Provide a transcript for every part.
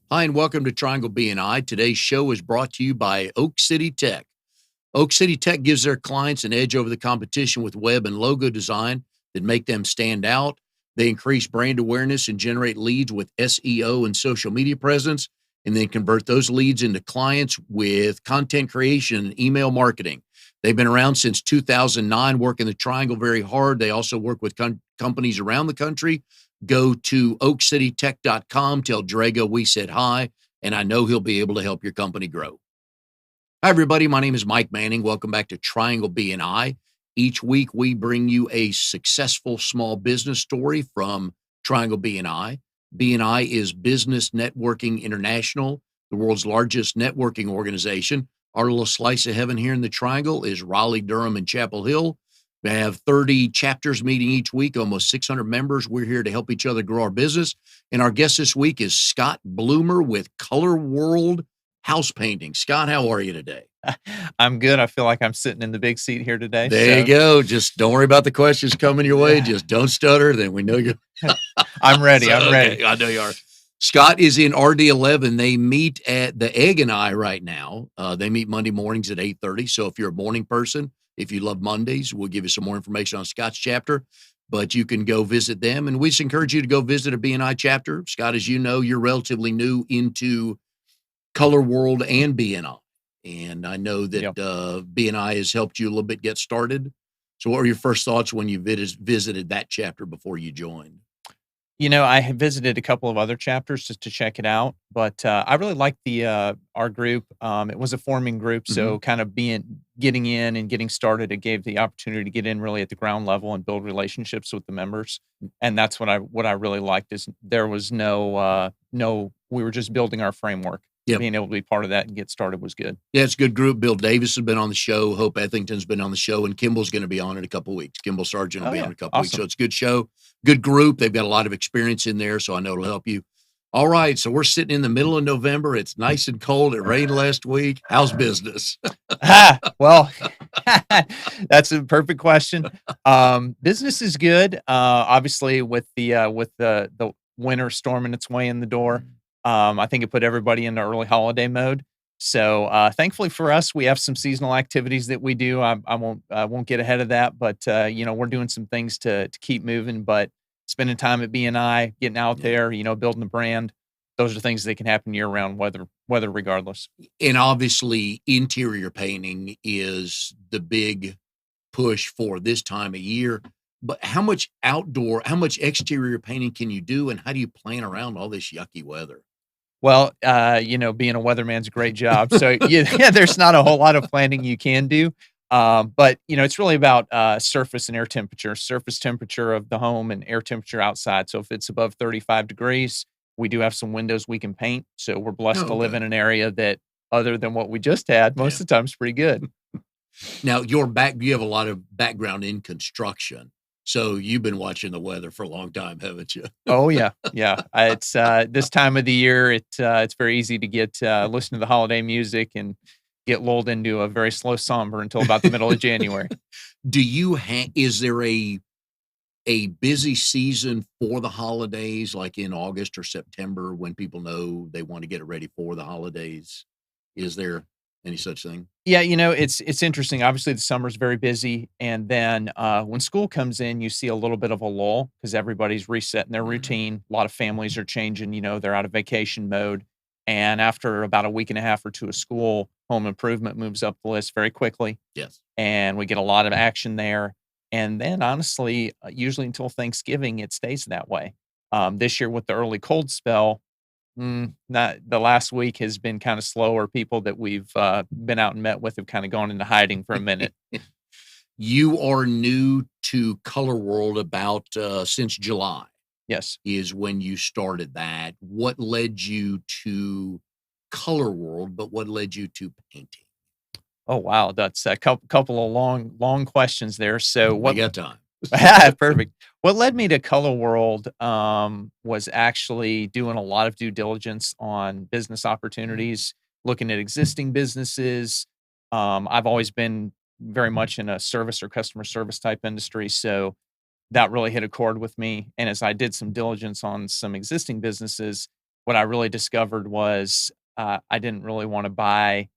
Hi, and welcome to Triangle BNI. Today's show is brought to you by Oak City Tech. Oak City Tech gives their clients an edge over the competition with web and logo design that make them stand out. They increase brand awareness and generate leads with SEO and social media presence, and then convert those leads into clients with content creation and email marketing. They've been around since 2009, working the Triangle very hard. They also work with companies around the country. Go to oakcitytech.com, tell Drago we said hi, and I know he'll be able to help your company grow. Hi, everybody. My name is Mike Manning. Welcome back to Triangle BNI. Each week, we bring you a successful small business story from Triangle BNI. BNI is Business Networking International, the world's largest networking organization. Our little slice of heaven here in the Triangle is Raleigh, Durham, and Chapel Hill. We have 30 chapters meeting each week, almost 600 members. We're here to help each other grow our business. And our guest this week is Scott Bloomer with Color World Housepainting. Scott, how are you today? I'm good. I feel like I'm sitting in the big seat here today. There you go. Just don't worry about the questions coming your way. Just don't stutter. Then we know you're. I'm ready. I'm Okay, ready. I know you are. Scott is in RD11. They meet at the Egg and I right now. They meet Monday mornings at 8:30. So if you're a morning person, if you love Mondays, we'll give you some more information on Scott's chapter. But you can go visit them. And we just encourage you to go visit a BNI chapter. Scott, as you know, you're relatively new into Color World and BNI. And I know that Yep. BNI has helped you a little bit get started. So what were your first thoughts when you visited that chapter before you joined? I had visited a couple of other chapters just to check it out, but I really liked the our group. It was a forming group, so kind of getting in and getting started, it gave the opportunity to get in really at the ground level and build relationships with the members. And that's what I really liked is there was no we were just building our framework. Yep. Being able to be part of that and get started was good. Yeah, it's a good group. Bill Davis has been on the show. Hope Ethington's been on the show, and Kimball's going to be on in a couple of weeks. Kimball Sargent will be on in a couple of weeks. So it's a good show, good group. They've got a lot of experience in there, so I know it'll help you. All right, so we're sitting in the middle of November. It's nice and cold. It rained last week. How's business? Well, that's a perfect question. Business is good. Obviously, with the winter storming its way in the door, I think it put everybody into early holiday mode. So thankfully for us, we have some seasonal activities that we do. I won't get ahead of that, but we're doing some things to keep moving. But spending time at BNI, getting out there, building the brand. Those are things that can happen year round, weather regardless. And obviously, interior painting is the big push for this time of year. But how much exterior painting can you do, and how do you plan around all this yucky weather? Well, being a weatherman's a great job. So yeah, there's not a whole lot of planning you can do. But it's really about surface and air temperature, surface temperature of the home and air temperature outside. So if it's above 35 degrees, we do have some windows we can paint. So we're blessed to live in an area that, other than what we just had, most of the time is pretty good. Now, you have a lot of background in construction. So you've been watching the weather for a long time, haven't you? Oh yeah, yeah. It's this time of the year. It's very easy to get listen to the holiday music and get lulled into a very slow somber until about the middle of January. Is there a busy season for the holidays, like in August or September, when people know they want to get it ready for the holidays? Is there any such thing? Yeah, it's interesting. Obviously, the summer's very busy, and then when school comes in, you see a little bit of a lull because everybody's resetting their routine. A lot of families are changing. They're out of vacation mode, and after about a week and a half or two of school, home improvement moves up the list very quickly. Yes, and we get a lot of action there. And then, honestly, usually until Thanksgiving, it stays that way. This year, with the early cold spell. Not the last week has been kind of slower. People that we've been out and met with have kind of gone into hiding for a minute. You are new to Color World about since July. Yes. Is when you started that. What led you to Color World, but what led you to painting? Oh, wow. That's a couple of long questions there. So We got time. Perfect. What led me to Color World was actually doing a lot of due diligence on business opportunities, looking at existing businesses. I've always been very much in a service or customer service type industry, so that really hit a chord with me. And as I did some diligence on some existing businesses, what I really discovered was I didn't really want to buy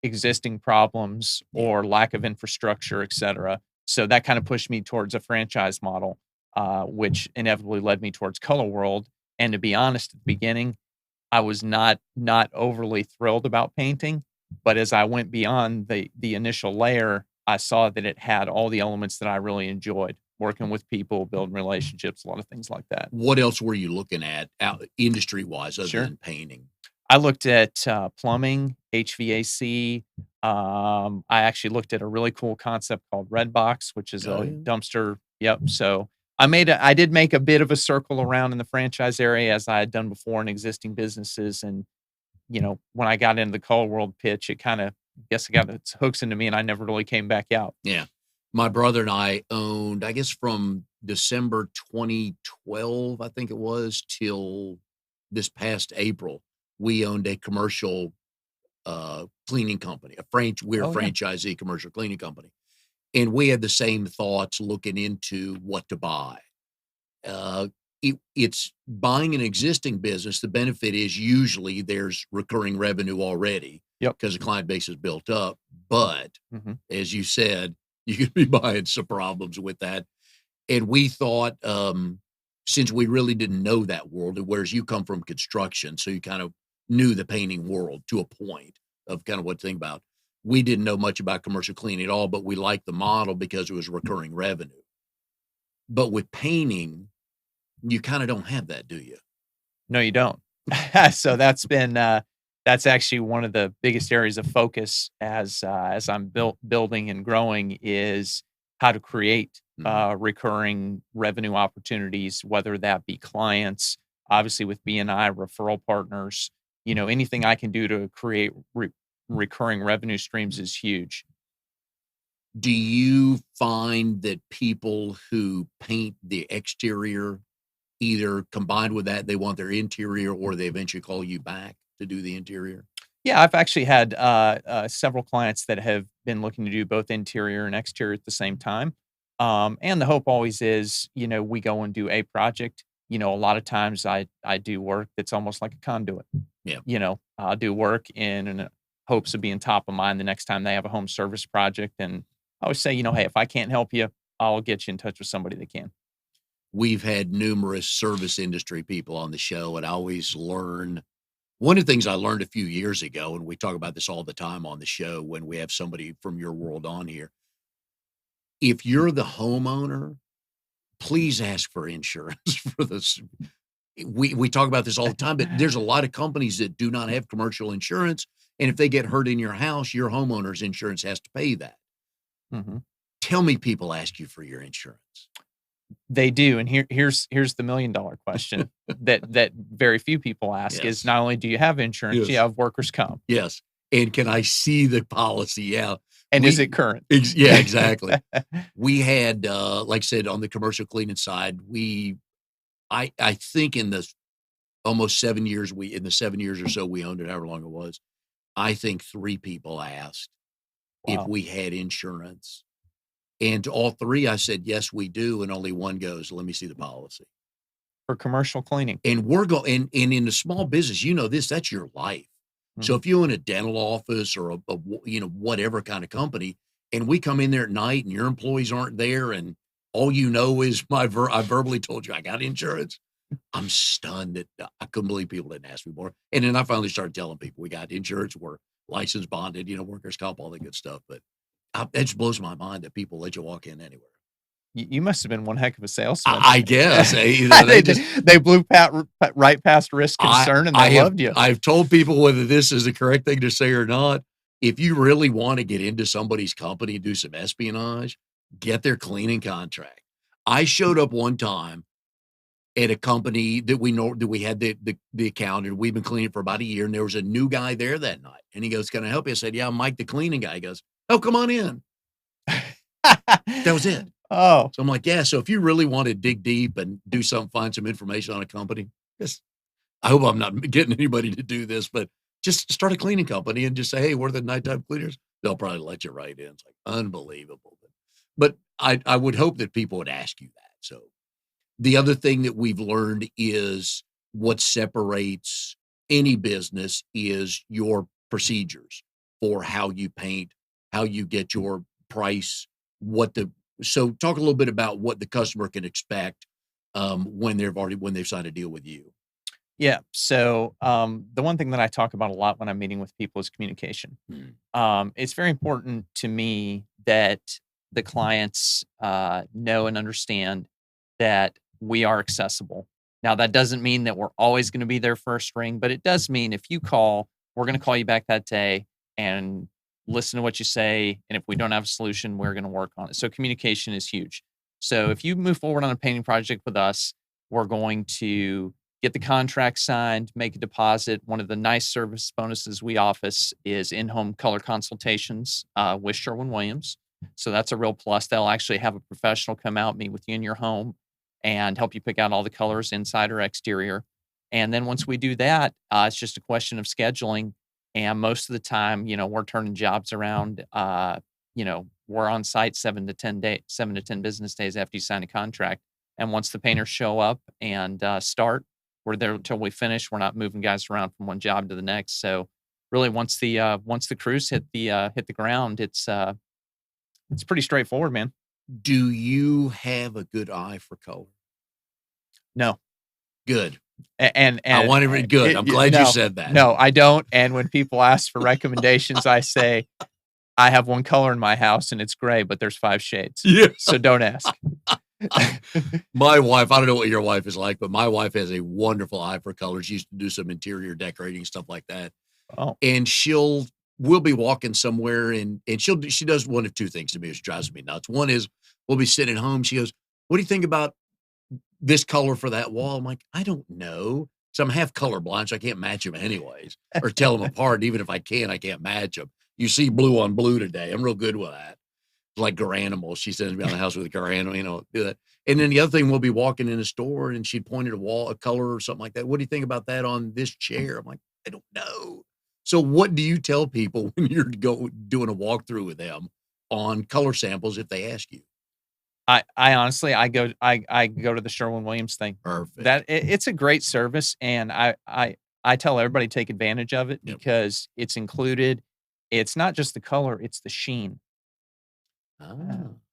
existing problems Yeah. or lack of infrastructure, et cetera. So that kind of pushed me towards a franchise model, which inevitably led me towards Color World. And to be honest, at the beginning, I was not overly thrilled about painting, but as I went beyond the initial layer, I saw that it had all the elements that I really enjoyed, working with people, building relationships, a lot of things like that. What else were you looking at out industry-wise other Sure. than painting? I looked at, plumbing, HVAC. I actually looked at a really cool concept called Redbox, which is Oh, a yeah. dumpster. Yep. So I did make a bit of a circle around in the franchise area as I had done before in existing businesses. And, when I got into the Color World pitch, it kind of, guess it got its hooks into me and I never really came back out. Yeah. My brother and I owned, I guess from December 2012, I think it was, till this past April, we owned a commercial cleaning company. We're a Oh, yeah. franchisee commercial cleaning company. And we had the same thoughts looking into what to buy. Uh, it's buying an existing business. The benefit is usually there's recurring revenue already Yep. because the client base is built up. But Hmm. as you said, you could be buying some problems with that. And we thought, since we really didn't know that world, whereas you come from construction, so you kind of knew the painting world to a point of kind of what to think about. We didn't know much about commercial cleaning at all, but we liked the model because it was recurring revenue. But with painting, you kind of don't have that, do you? No, you don't. So that's actually one of the biggest areas of focus as I'm building and growing is how to create Mhm. recurring revenue opportunities, whether that be clients, obviously with BNI referral partners, anything I can do to create recurring revenue streams is huge. Do you find that people who paint the exterior either combined with that, they want their interior or they eventually call you back to do the interior? Yeah, I've actually had several clients that have been looking to do both interior and exterior at the same time. And the hope always is, we go and do a project. A lot of times I do work that's almost like a conduit. Yeah. I'll do work in hopes of being top of mind the next time they have a home service project. And I always say, hey, if I can't help you, I'll get you in touch with somebody that can. We've had numerous service industry people on the show, and I always learn one of the things I learned a few years ago, and we talk about this all the time on the show when we have somebody from your world on here. If you're the homeowner, please ask for insurance for this. We talk about this all the time, but there's a lot of companies that do not have commercial insurance. And if they get hurt in your house, your homeowner's insurance has to pay that. Hmm. Tell me people ask you for your insurance. They do, and here's the $1,000,000 question that very few people ask is Yes. not only do you have insurance, you Yes. have workers' comp, Yes. And can I see the policy? Yeah. and is We it current? yeah, exactly. We had, like I said, on the commercial cleaning side, I think in the almost 7 years in the 7 years or so we owned it, however long it was, I think 3 people asked if Wow. we had insurance. And to all 3, I said, "Yes, we do," and only one goes, "Let me see the policy." For commercial cleaning. And we're going and in a small business, this, that's your life. So Mhm. if you own a dental office or whatever kind of company, and we come in there at night and your employees aren't there and all you know is I verbally told you I got insurance. I'm stunned that I couldn't believe people didn't ask me more. And then I finally started telling people we got insurance, we're licensed, bonded, workers' comp, all that good stuff. But it just blows my mind that people let you walk in anywhere. You must have been one heck of a salesman. I guess they just They blew right past risk concern, and they loved you. I've told people whether this is the correct thing to say or not. If you really want to get into somebody's company and do some espionage, get their cleaning contract. I showed up one time at a company that we know that we had the account and we've been cleaning for about a year, and there was a new guy there that night. And he goes, "Can I help you?" I said, "Yeah, I'm Mike, the cleaning guy." He goes, "Oh, come on in." That was it. Oh, So I'm like, yeah. So if you really want to dig deep and do something, find some information on a company, just I hope I'm not getting anybody to do this, but just start a cleaning company and just say, "Hey, we're the nighttime cleaners." They'll probably let you right in. It's like unbelievable. But I would hope that people would ask you that. So the other thing that we've learned is what separates any business is your procedures for how you paint, how you get your price, so talk a little bit about what the customer can expect when they've signed a deal with you. Yeah. So the one thing that I talk about a lot when I'm meeting with people is communication. Hmm. It's very important to me that the clients know and understand that we are accessible. Now, that doesn't mean that we're always going to be there first ring, but it does mean if you call, we're going to call you back that day and listen to what you say. And if we don't have a solution, we're going to work on it. So communication is huge. So if you move forward on a painting project with us, we're going to get the contract signed, make a deposit. One of the nice service bonuses we office is in-home color consultations with Sherwin-Williams. So that's a real plus. They'll actually have a professional come out, meet with you in your home, and help you pick out all the colors inside or exterior. And then once we do that, it's just a question of scheduling. And most of the time, we're turning jobs around. We're on site 7 to 10 business days after you sign a contract. And once the painters show up and start, we're there until we finish. We're not moving guys around from one job to the next. So really, once the crews hit the ground, it's pretty straightforward, man. Do you have a good eye for color? No. Good. And I want to good. I'm glad you said that. No, I don't. And when people ask for recommendations, I say, I have one color in my house and it's gray, but there's 5 shades. Yeah. So don't ask. My wife, I don't know what your wife is like, but my wife has a wonderful eye for color. She used to do some interior decorating, stuff like that. Oh. And we'll be walking somewhere and she does one of two things to me, which drives me nuts. One is we'll be sitting at home. She goes, "What do you think about this color for that wall?" I'm like, "I don't know." So I'm half colorblind, so I can't match them anyways, or tell them apart. Even if I can't match them. You see blue on blue today. I'm real good with that. Like Garanimals. She sends me on the house with a Garanimals, do that. And then the other thing, we'll be walking in a store and she'd point at a color or something like that. "What do you think about that on this chair?" I'm like, "I don't know." So what do you tell people when you're doing a walkthrough with them on color samples if they ask you? I honestly, I go to the Sherwin-Williams thing. Perfect. It's a great service, and I tell everybody to take advantage of it because it's included. It's not just the color, it's the sheen.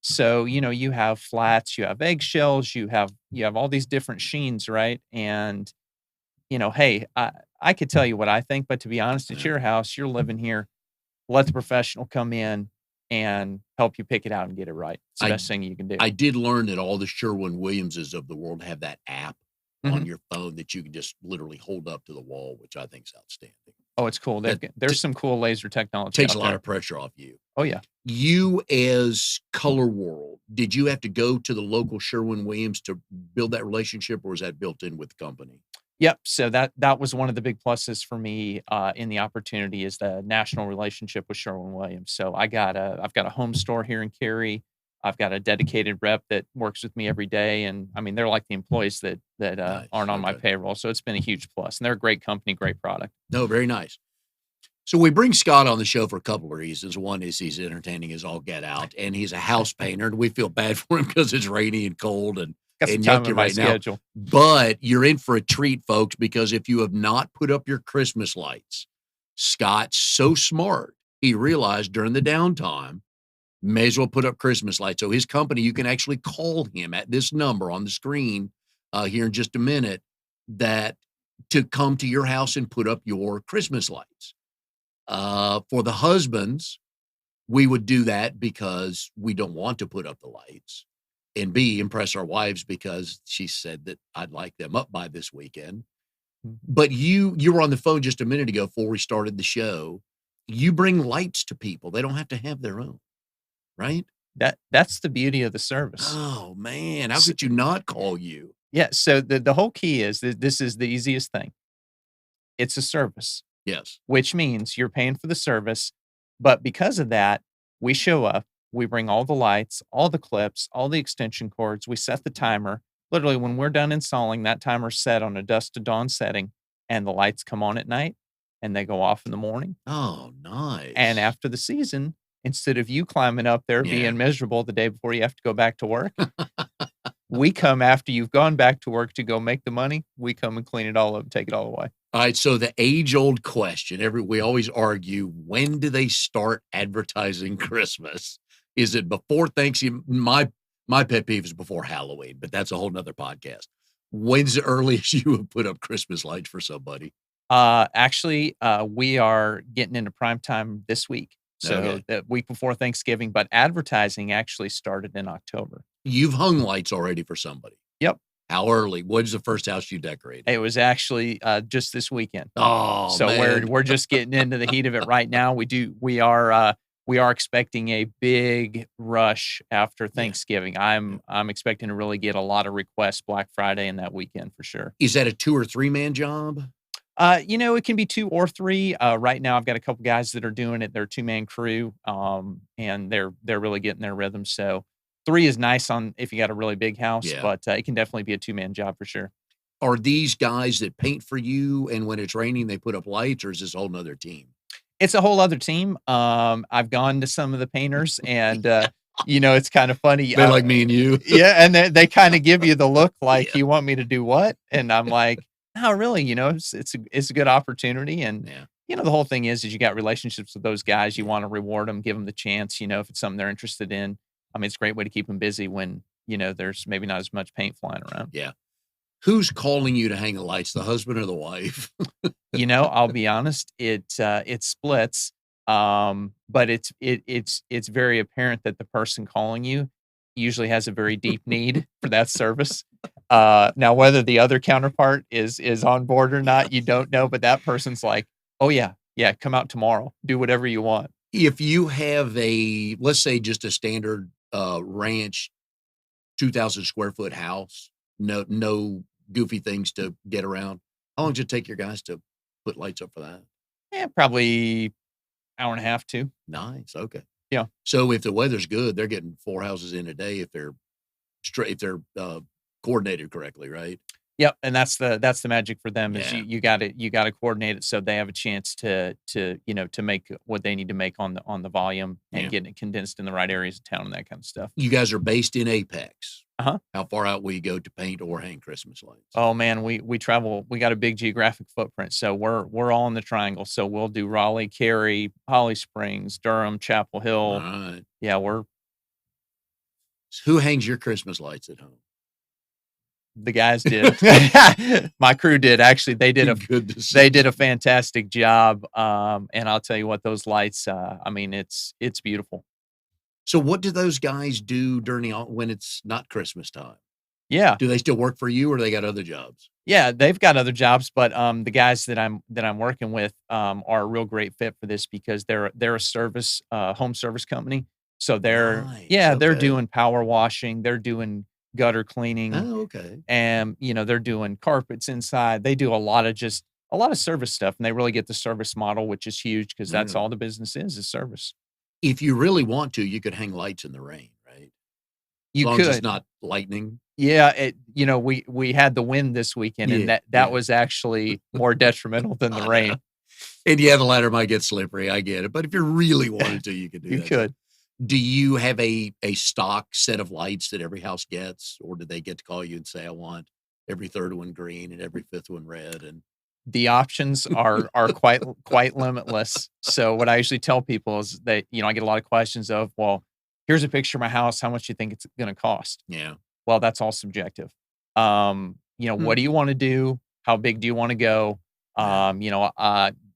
So, you have flats, you have eggshells, you have all these different sheens, right? And, hey, I could tell you what I think, but to be honest, it's your house, you're living here. Let the professional come in and help you pick it out and get it right. It's the best thing you can do. I did learn that all the Sherwin-Williamses of the world have that app on your phone that you can just literally hold up to the wall, which I think is outstanding. Oh, it's cool. There's some cool laser technology. Takes a lot of pressure off you. Oh, yeah. You as Color World, did you have to go to the local Sherwin-Williams to build that relationship, or was that built in with the company? Yep. So that was one of the big pluses for me in the opportunity is the national relationship with Sherwin-Williams. So I've got a home store here in Cary. I've got a dedicated rep that works with me every day, and I mean they're like the employees that Nice. aren't on my payroll. So it's been a huge plus, and they're a great company, great product. No, very nice. So we bring Scott on the show for a couple of reasons. One is he's entertaining as all get out, and he's a house painter, and we feel bad for him because it's rainy and cold and yucky right schedule. Now. But you're in for a treat, folks, because if you have not put up your Christmas lights, Scott's so smart, he realized during the downtime, may as well put up Christmas lights. So his company, you can actually call him at this number on the screen here in just a minute to come to your house and put up your Christmas lights. For the husbands, we would do that because we don't want to put up the lights, and B, impress our wives because she said that I'd like them up by this weekend. But you were on the phone just a minute ago before we started the show. You bring lights to people. They don't have to have their own, right? That's the beauty of the service. Oh man, how could you not call you? Yeah. So the whole key is that this is the easiest thing. It's a service. Yes. Which means you're paying for the service. But because of that, we show up, we bring all the lights, all the clips, all the extension cords, we set the timer. Literally, when we're done installing, that timer's set on a dusk to dawn setting, and the lights come on at night and they go off in the morning. Oh, nice. And after the season, instead of you climbing up there being miserable the day before you have to go back to work, We come after you've gone back to work to go make the money. We come and clean it all up, take it all away. All right. So the age-old question, we always argue, when do they start advertising Christmas? Is it before Thanksgiving? My pet peeve is before Halloween, but that's a whole nother podcast. When's the earliest you would put up Christmas lights for somebody? Actually, we are getting into prime time this week. So Okay. the week before Thanksgiving, but advertising actually started in October. You've hung lights already for somebody. Yep. How early? What's the first house you decorated? It was actually just this weekend. Oh, So man. we're just getting into the heat of it right now. We are expecting a big rush after Thanksgiving. I'm expecting to really get a lot of requests Black Friday and that weekend for sure. Is that a 2 or 3 man job? It can be 2 or 3. Right now I've got a couple guys that are doing it. They're a 2-man crew. And they're really getting their rhythm. So 3 is nice on if you got a really big house, but it can definitely be a 2-man job for sure. Are these guys that paint for you, and when it's raining, they put up lights, or is this a whole nother team? It's a whole other team. I've gone to some of the painters and, it's kind of funny. They're like me and you. Yeah. And they kind of give you the look like, you want me to do what? And I'm like, no, really, it's a good opportunity. And, the whole thing is you got relationships with those guys. You want to reward them, give them the chance, if it's something they're interested in. I mean, it's a great way to keep them busy when, there's maybe not as much paint flying around. Yeah. Who's calling you to hang the lights, the husband or the wife? I'll be honest, it splits. But it's very apparent that the person calling you usually has a very deep need for that service. Now whether the other counterpart is on board or not, you don't know, but that person's like, oh yeah, come out tomorrow, do whatever you want. If you have let's say just a standard ranch, 2,000 square foot house, no goofy things to get around, how long does it take your guys to put lights up for that? Yeah, probably hour and a half, 2. Nice. Okay. Yeah. So if the weather's good, they're getting 4 houses in a day if they're straight, if they're coordinated correctly, right? Yep, and that's the magic for them is Yeah. you got to coordinate it so they have a chance to make what they need to make on the volume and getting it condensed in the right areas of town and that kind of stuff. You guys are based in Apex. Uh-huh. How far out will you go to paint or hang Christmas lights? Oh man, we travel. We got a big geographic footprint, so we're all in the triangle. So we'll do Raleigh, Cary, Holly Springs, Durham, Chapel Hill. All right. Yeah, Who hangs your Christmas lights at home? the guys did. My crew did. Actually, they did a fantastic job. And I'll tell you what, those lights. I mean, it's beautiful. So what do those guys do when it's not Christmas time? Yeah. Do they still work for you, or they got other jobs? Yeah, they've got other jobs, but the guys that I'm working with are a real great fit for this because they're a service home service company. So they're they're doing power washing, they're doing gutter cleaning. Oh, okay. And they're doing carpets inside. They do a lot of service stuff, and they really get the service model, which is huge because that's all the business is service. If you really want to, you could hang lights in the rain, right? You as long could. as it's not lightning. Yeah, we had the wind this weekend, and that was actually more detrimental than the rain. And the ladder might get slippery. I get it, but if you really wanted to, you could do that. You could. Do you have a stock set of lights that every house gets, or do they get to call you and say, I want every third one green and every fifth one red? And the options are quite limitless. So what I usually tell people is that, I get a lot of questions of, well, here's a picture of my house. How much do you think it's going to cost? Yeah. Well, that's all subjective. What do you want to do? How big do you want to go?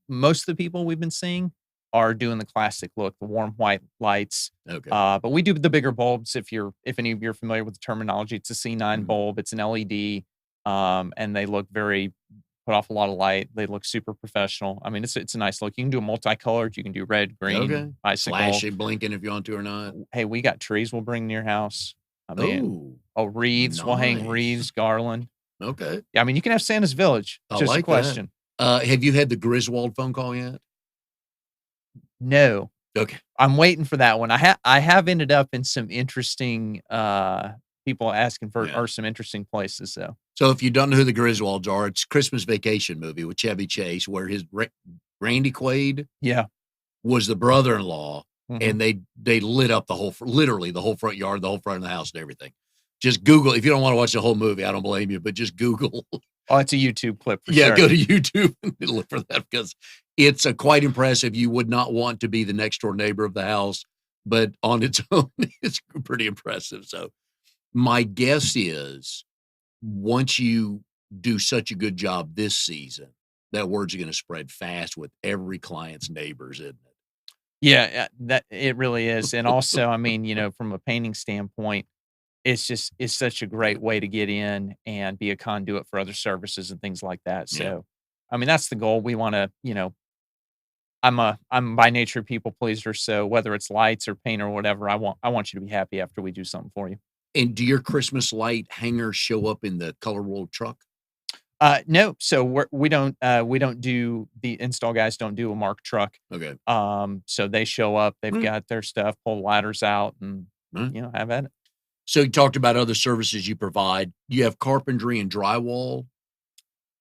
Most of the people we've been seeing are doing the classic look, the warm white lights. Okay. But we do the bigger bulbs. If any of you are familiar with the terminology, it's a C9 bulb. It's an LED. And they look put off a lot of light. They look super professional. I mean, it's a nice look. You can do multicolored. You can do red, green, bicycle. Flashing, blinking if you want to or not. Hey, we got trees we'll bring to your house. I mean, wreaths. Nice. We'll hang wreaths, garland. Okay. Yeah, I mean, you can have Santa's Village. It's just a question. Have you had the Griswold phone call yet? No. Okay. I'm waiting for that one. I have ended up in some interesting people asking for some interesting places. So if you don't know who the Griswolds are, it's a Christmas Vacation movie with Chevy Chase, where his Randy Quaid was the brother-in-law, and they lit up literally the whole front yard, the whole front of the house, and everything. Just Google. If you don't want to watch the whole movie, I don't blame you, but just Google. Oh, it's a YouTube clip for Yeah, sure. go to YouTube and look for that because it's quite impressive. You would not want to be the next door neighbor of the house, but on its own, it's pretty impressive. So my guess is once you do such a good job this season, that word's going to spread fast with every client's neighbors, isn't it? Yeah, that it really is. And also, I mean, from a painting standpoint, it's such a Yeah. great way to get in and be a conduit for other services and things like that. Yeah. So, I mean, that's the goal. We want to, I'm by nature a people pleaser. So whether it's lights or paint or whatever, I want you to be happy after we do something for you. And do your Christmas light hangers show up in the Color World truck? No, so we don't do the install guys don't do a marked truck. Okay. So they show up, they've Mm. got their stuff, pull ladders out, and Mm. have at it. So you talked about other services you provide. You have carpentry and drywall,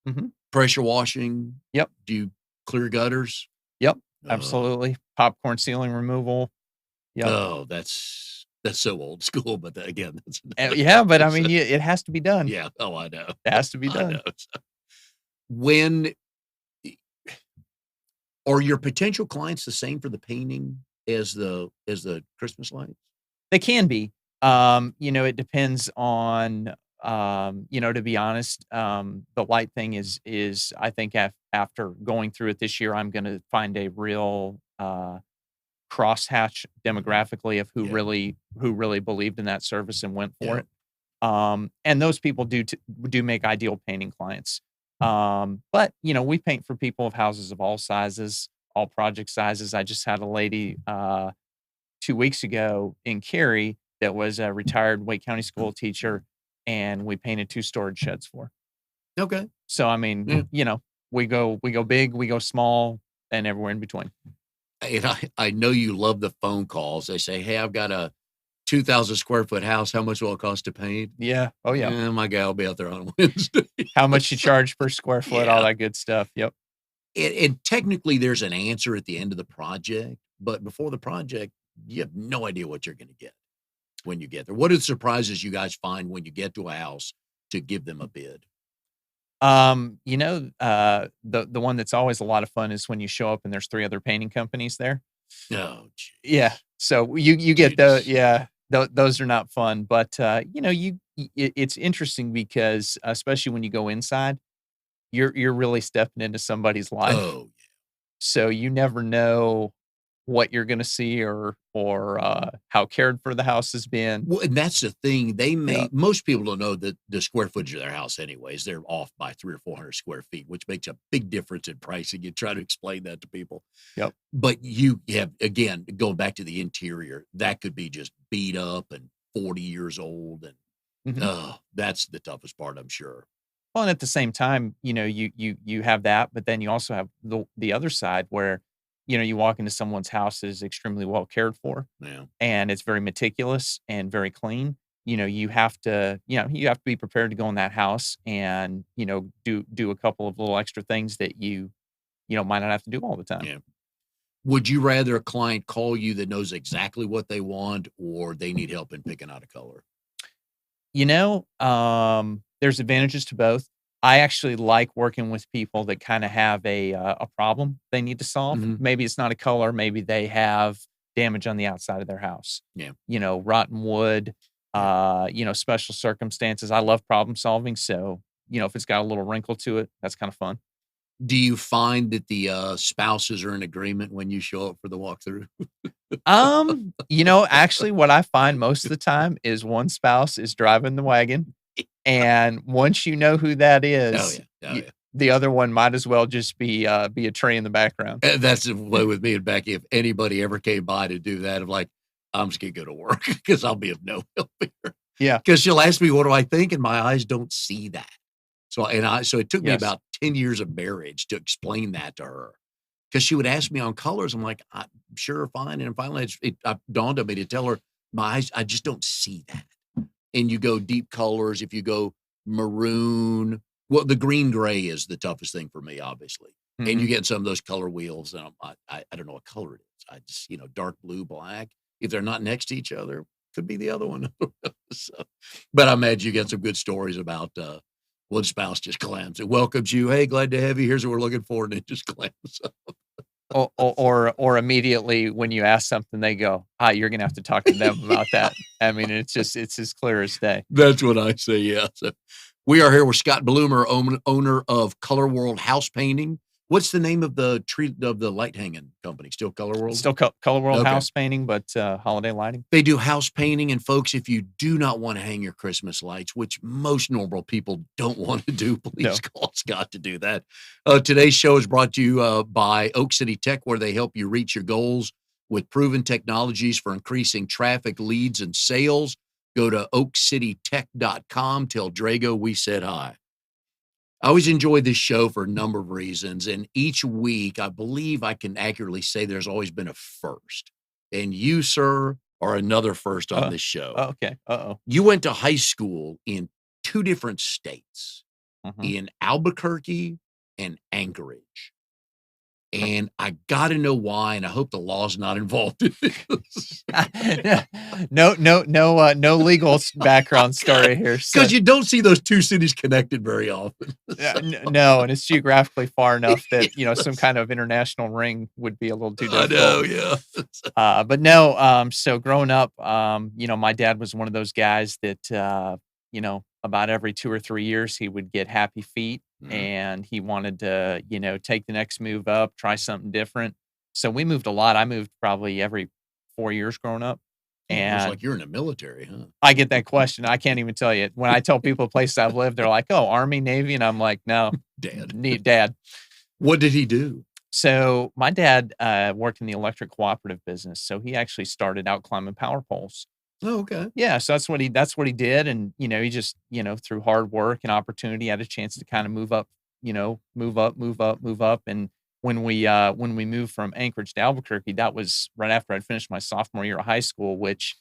Mhm. pressure washing. Yep. Do you clear gutters? Yep, Oh, absolutely. Popcorn ceiling removal. Yep. oh, that's so old school, but again, that's Yeah, but I mean, it has to be done. yeah. Oh, I know. It has to be I done. know. So when are your potential clients the same for the painting as the Christmas lights? They can be. It depends on, to be honest, the light thing is I think after going through it this year, I'm gonna find a real, crosshatch demographically of Yeah. who really believed in that service and went for Yeah. it. And those people do make ideal painting clients. But we paint for people of houses of all sizes, all project sizes. I just had a lady 2 weeks ago in Cary that was a retired Wake County school teacher, and we painted 2 storage sheds for her. Okay. So I Yeah. mean, we go big, we go small, and everywhere in between. And I know you love the phone calls. They say, "Hey, I've got a 2,000 square foot house. How much will it cost to paint?" Yeah. Oh yeah. My guy will be out there on Wednesday. How much you charge per square foot, all Yeah. that good stuff. Yep. And technically, there's an answer at the end of the project, but before the project, you have no idea what you're going to get when you get there. What are the surprises you guys find when you get to a house to give them a bid? The one that's always a lot of fun is when you show up and there's 3 other painting companies there. Oh, geez. Yeah. So you get the Jeez. yeah, those are not fun, but, it's interesting because, especially when you go inside, you're really stepping into somebody's life, Oh, so you never know what you're gonna see or how cared for the house has been. well, and that's the thing. They Yeah. most people don't know that the square footage of their house, anyways. They're off by 300 or 400 square feet, which makes a big difference in pricing. You try to explain that to people. Yep. But you have, again, going back to the interior, that could be just beat up and 40 years old. And Mhm. that's the toughest part, I'm sure. Well, and at the same time, you have that, but then you also have the other side where, you walk into someone's house that is extremely well cared for, Yeah. and it's very meticulous and very clean. You have to be prepared to go in that house and, do a couple of little extra things that you might not have to do all the time. Yeah. Would you rather a client call you that knows exactly what they want or they need help in picking out a color? There's advantages to both. I actually like working with people that kinda have a problem they need to solve. Mhm. Maybe it's not a color, maybe they have damage on the outside of their house. Yeah. Rotten wood, Yeah. special circumstances. I love problem solving, so, if it's got a little wrinkle to it, that's kinda fun. Do you find that the spouses are in agreement when you show up for the walkthrough? Actually, what I find most of the time is one spouse is driving the wagon, and once you know who that Oh, is, yeah. Oh, y yeah. the other one might as well just be a tree in the background. That's the way with me and Becky. If anybody ever came by to do that, I'm like, I'm just gonna go to work because I'll be of no help here. Yeah. Because she'll ask me, what do I think? And my eyes don't see that. So it took me Yes. about 10 years of marriage to explain that to her. Because she would ask me on colors. I'm like, I'm sure, fine. And finally, it dawned on me to tell her, my eyes, I just don't see that. And you go deep colors, if you go maroon, well, the green gray is the toughest thing for me, obviously. And you Mhm. get some of those color wheels, and I don't know what color it is. I just, dark blue, black. If they're not next to each other, Could be the other one. So, but I imagine you got some good stories about one spouse just clams. It welcomes you. Hey, glad to have you. Here's what we're looking for. And it just clams up. Or immediately when you ask something, they go, you're going to have to talk to them about that. I mean, it's as clear as day. That's what I say. Yeah. So we are here with Scott Bloomer, owner of Color World House Painting. What's the name of the light hanging company? Still Color World? Still Color World Okay. House Painting, but holiday lighting. They do house painting. And folks, if you do not want to hang your Christmas lights, which most normal people don't want to do, please call Scott to do that. Today's show is brought to you by Oak City Tech, where they help you reach your goals with proven technologies for increasing traffic, leads, and sales. Go to oakcitytech.com. Tell Drago we said hi. I always enjoy this show for a number of reasons. And each week, I believe I can accurately say there's always been a first. And you, sir, are another first on this show. Okay. You went to high school in 2 different states, in Albuquerque and Anchorage. And I got to know why, and I hope the law's not involved in this. No legal background story here. Because you don't see those 2 cities connected very often. No, and it's geographically far enough that, some kind of international ring would be a little too difficult. I know, yeah. But no, so growing up, my dad was one of those guys that, about every 2 or 3 years, he would get happy feet. And he wanted to, take the next move up, try something different. So we moved a lot. I moved probably every 4 years growing up. And it's like you're in the military, huh? I get that question. I can't even tell you. When I tell people places I've lived, they're like, "Oh, Army, Navy," and I'm like, "No, Dad." What did he do? So my dad worked in the electric cooperative business. So he actually started out climbing power poles. Oh, okay. Yeah, so that's what he did, and he just through hard work and opportunity had a chance to kind of move up, move up, and when we moved from Anchorage to Albuquerque, that was right after I'd finished my sophomore year of high school, which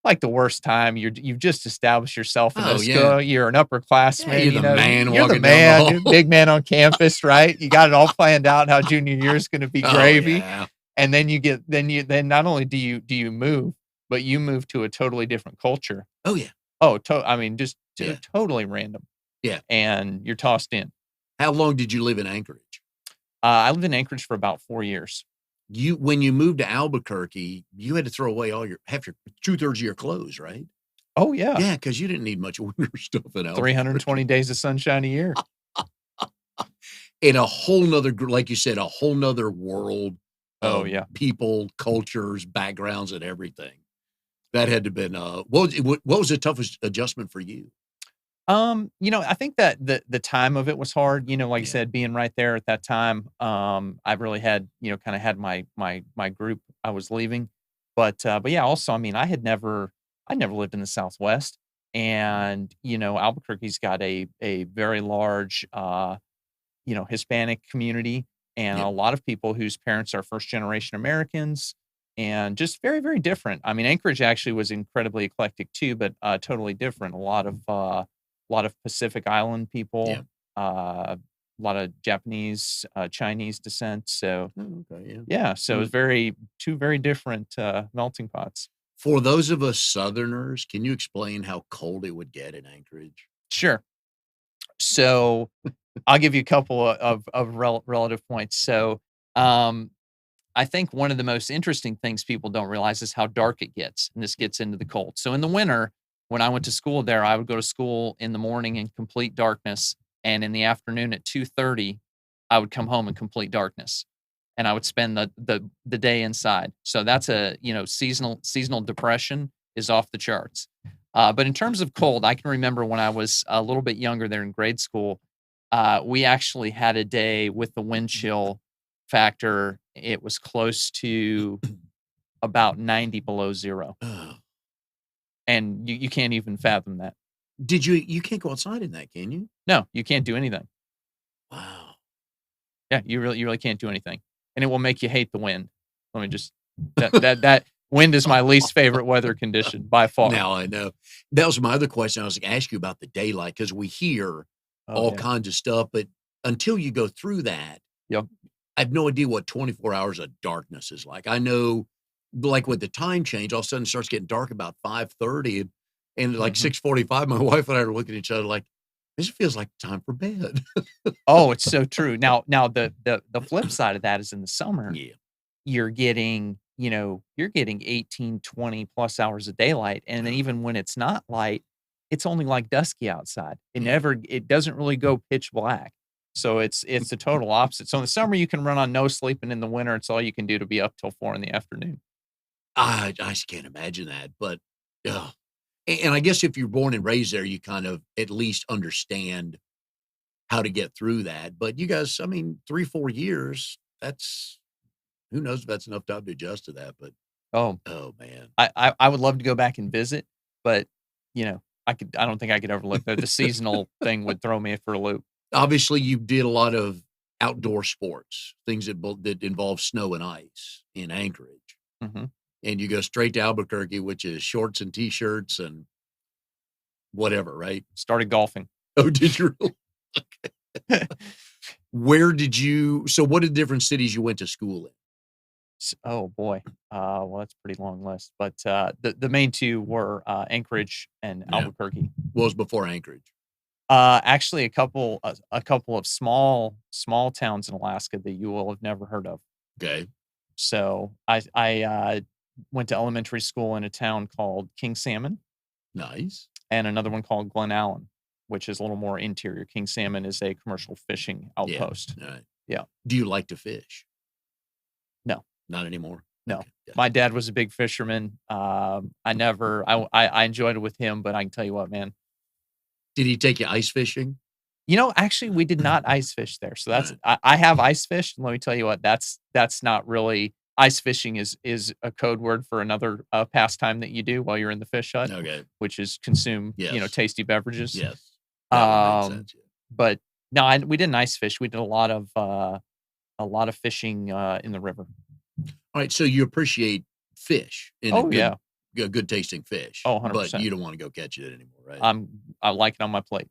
like the worst time. You've just established yourself in school. You're an upperclassman. You're the man. You're the man, big man on campus, right? You got it all planned out how junior year is going to be gravy, and then not only do you move, but you move to a totally different culture. Oh, yeah. Oh, just totally random. Yeah. And you're tossed in. How long did you live in Anchorage? I lived in Anchorage for about 4 years. When you moved to Albuquerque, you had to throw away half your 2/3 of your clothes, right? Oh, yeah. Yeah, because you didn't need much winter stuff in Albuquerque. 320 days of sunshine a year. In a whole nother, like you said, a whole nother world of people, cultures, backgrounds, and everything. That had to have been what was the toughest adjustment for you? I think that the time of it was hard. Like I said, being right there at that time, I really had kind of had my group I was leaving, but yeah, also, I mean, I never lived in the Southwest, and Albuquerque's got a very large Hispanic community, and a lot of people whose parents are first generation Americans. And just very, very different. I mean, Anchorage actually was incredibly eclectic too, but totally different. A lot of Pacific Island people, a lot of Japanese, Chinese descent. So, so it was two very different melting pots. For those of us Southerners, can you explain how cold it would get in Anchorage? Sure. So, I'll give you a couple of relative points. So, I think one of the most interesting things people don't realize is how dark it gets, and this gets into the cold. So in the winter, when I went to school there, I would go to school in the morning in complete darkness, and in the afternoon at 2:30, I would come home in complete darkness, and I would spend the day inside. So that's a seasonal depression is off the charts. But in terms of cold, I can remember when I was a little bit younger there in grade school, we actually had a day with the wind chill factor. It was close to about 90 below zero. Oh. And you can't even fathom that. You can't go outside in that, can you? No, you can't do anything. Wow. Yeah, you really can't do anything. And it will make you hate the wind. Let me just that wind is my least favorite weather condition by far. Now I know. That was my other question. I was going to ask you about the daylight, because we hear all kinds of stuff, but until you go through that, I have no idea what 24 hours of darkness is like. I know like with the time change, all of a sudden it starts getting dark about 5:30, and like Mhm. 6:45, my wife and I are looking at each other like, this feels like time for bed. Oh, it's so true. Now the flip side of that is in the summer, Yeah. you're getting, you're getting 18, 20 plus hours of daylight, and then Oh, even when it's not light, it's only, like, dusky outside. yeah. It doesn't really go pitch black. So it's the total opposite. So in the summer, you can run on no sleep, and in the winter, it's all you can do to be up till 4 in the afternoon. I just can't imagine that, but, ugh. And I guess if you're born and raised there, you kind of at least understand how to get through that, but you guys, I mean, 3, 4 years, that's who knows if that's enough time to adjust to that, but, Oh, oh, man. I would love to go back and visit, but, I don't think I could ever live there. The seasonal thing would throw me for a loop. Obviously, you did a lot of outdoor sports, things that involve snow and ice in Anchorage, Mhm. and you go straight to Albuquerque, which is shorts and T-shirts and whatever, right? Started golfing. Oh, did you really? Where did you so what are the different cities you went to school in? Oh boy. Well, that's a pretty long list, but, the main 2 were, Anchorage and Yeah. Albuquerque. What was before Anchorage? Actually, a couple of small towns in Alaska that you will have never heard of. Okay, So, I went to elementary school in a town called King Salmon nice. and another one called Glen Allen, which is a little more interior. King Salmon is a commercial fishing Yeah, outpost. alright. Yeah. Do you like to fish? No, Not anymore? no. Okay, gotcha. My dad was a big fisherman. I never I enjoyed it with him, but I can tell you what, man. Did he take you ice fishing? Actually, we did not ice fish there. So that's Alright, I have ice fished, and let me tell you what, that's not really ice fishing is a code word for another, pastime that you do while you're in the fish hut, okay, which is consume, yes, tasty beverages. yes. That would make Um, sense, yeah. but no, we didn't ice fish. We did a lot of fishing, in the river. Alright, so you appreciate fish in a Oh, yeah. good tasting fish, Oh, but 100%. you don't wanna go catch it anymore, right? I like it on my plate.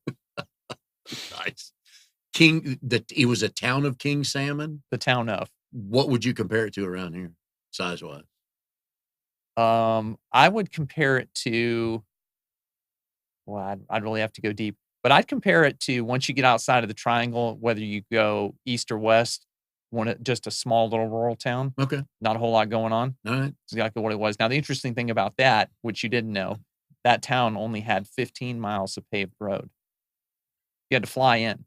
Nice. It was a town of king salmon? The town of. What would you compare it to around here, size-wise? I would compare it to well, I'd really have to go deep, but I'd compare it to once you get outside of the triangle, whether you go east or west, just a small little rural town, Okay, not a whole lot going on. alright. It's exactly what it was. Now, the interesting thing about that, which you didn't know, that town only had 15 miles of paved road. You had to fly in.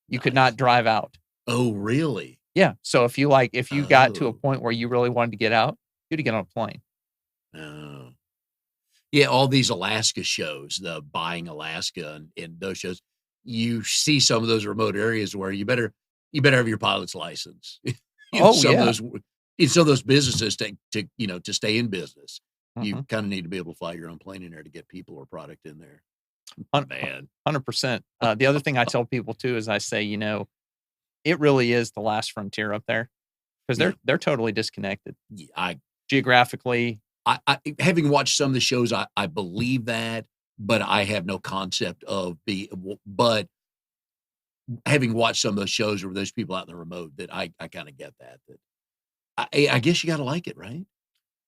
You could Nice. not drive out. Oh, really? Yeah. So if you got to a Oh, point where you really wanted to get out, you had to get on a plane. oh. Yeah, all these Alaska shows, the Buying Alaska and those shows, you see some of those remote areas where you better have your pilot's license. Oh Some of yeah. those in some of those businesses to stay in business, you Mhm. kinda need to be able to fly your own plane in there to get people or product in there. Hun- Man. 100%. The other thing I tell people too is I say, it really is the last frontier up there because Yeah. they're totally disconnected Yeah, I geographically. I having watched some of the shows, I believe that, but I have no concept of but having watched some of those shows where there's people out in the remote that I kinda get that I guess you gotta like it, right?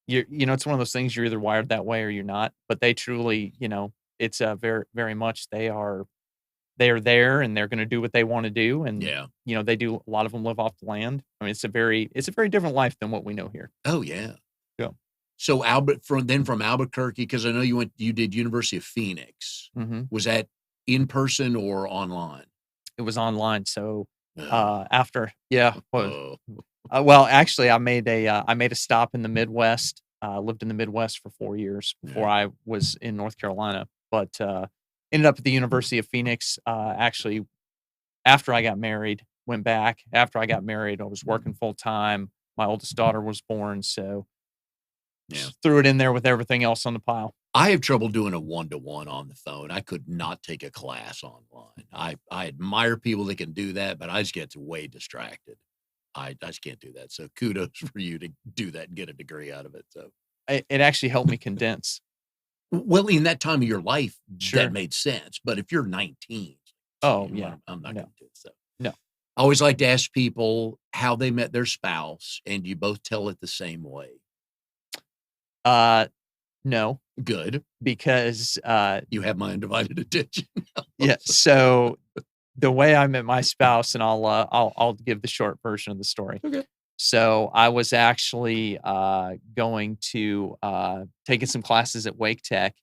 It's one of those things you're either wired that way or you're not. But they truly, it's very very much they're there and they're going to do what they want to do, and Yeah. they do a lot of them live off the land. I mean, it's a very different life than what we know here. Oh, yeah. Yeah. So, from Albuquerque, because I know you did University of Phoenix. Hmm. Was that in person or online? It was online, so Oh, after yeah, oh, well, actually, I made a stop in the Midwest. Lived in the Midwest for 4 years before yeah. I was in North Carolina, but ended up at the University of Phoenix. Actually, after I got married, went back. After I got married, I was working full time. My oldest daughter was born, so Yeah. just threw it in there with everything else on the pile. I have trouble doing a one-to-one on the phone. I could not take a class online. I admire people that can do that, but I just get way distracted. I just can't do that. So kudos for you to do that and get a degree out of it. So, It actually helped me condense. well, in that time of your life, that Sure. made sense. But if you're 19, Oh, gee, yeah. I'm not going No, to do it. So no. I always like to ask people how they met their spouse, and you both tell it the same way. No, Good. because You have my undivided attention. yeah. So the way I met my spouse, and I'll give the short version of the story. Okay. So I was actually going to taking some classes at Wake Tech,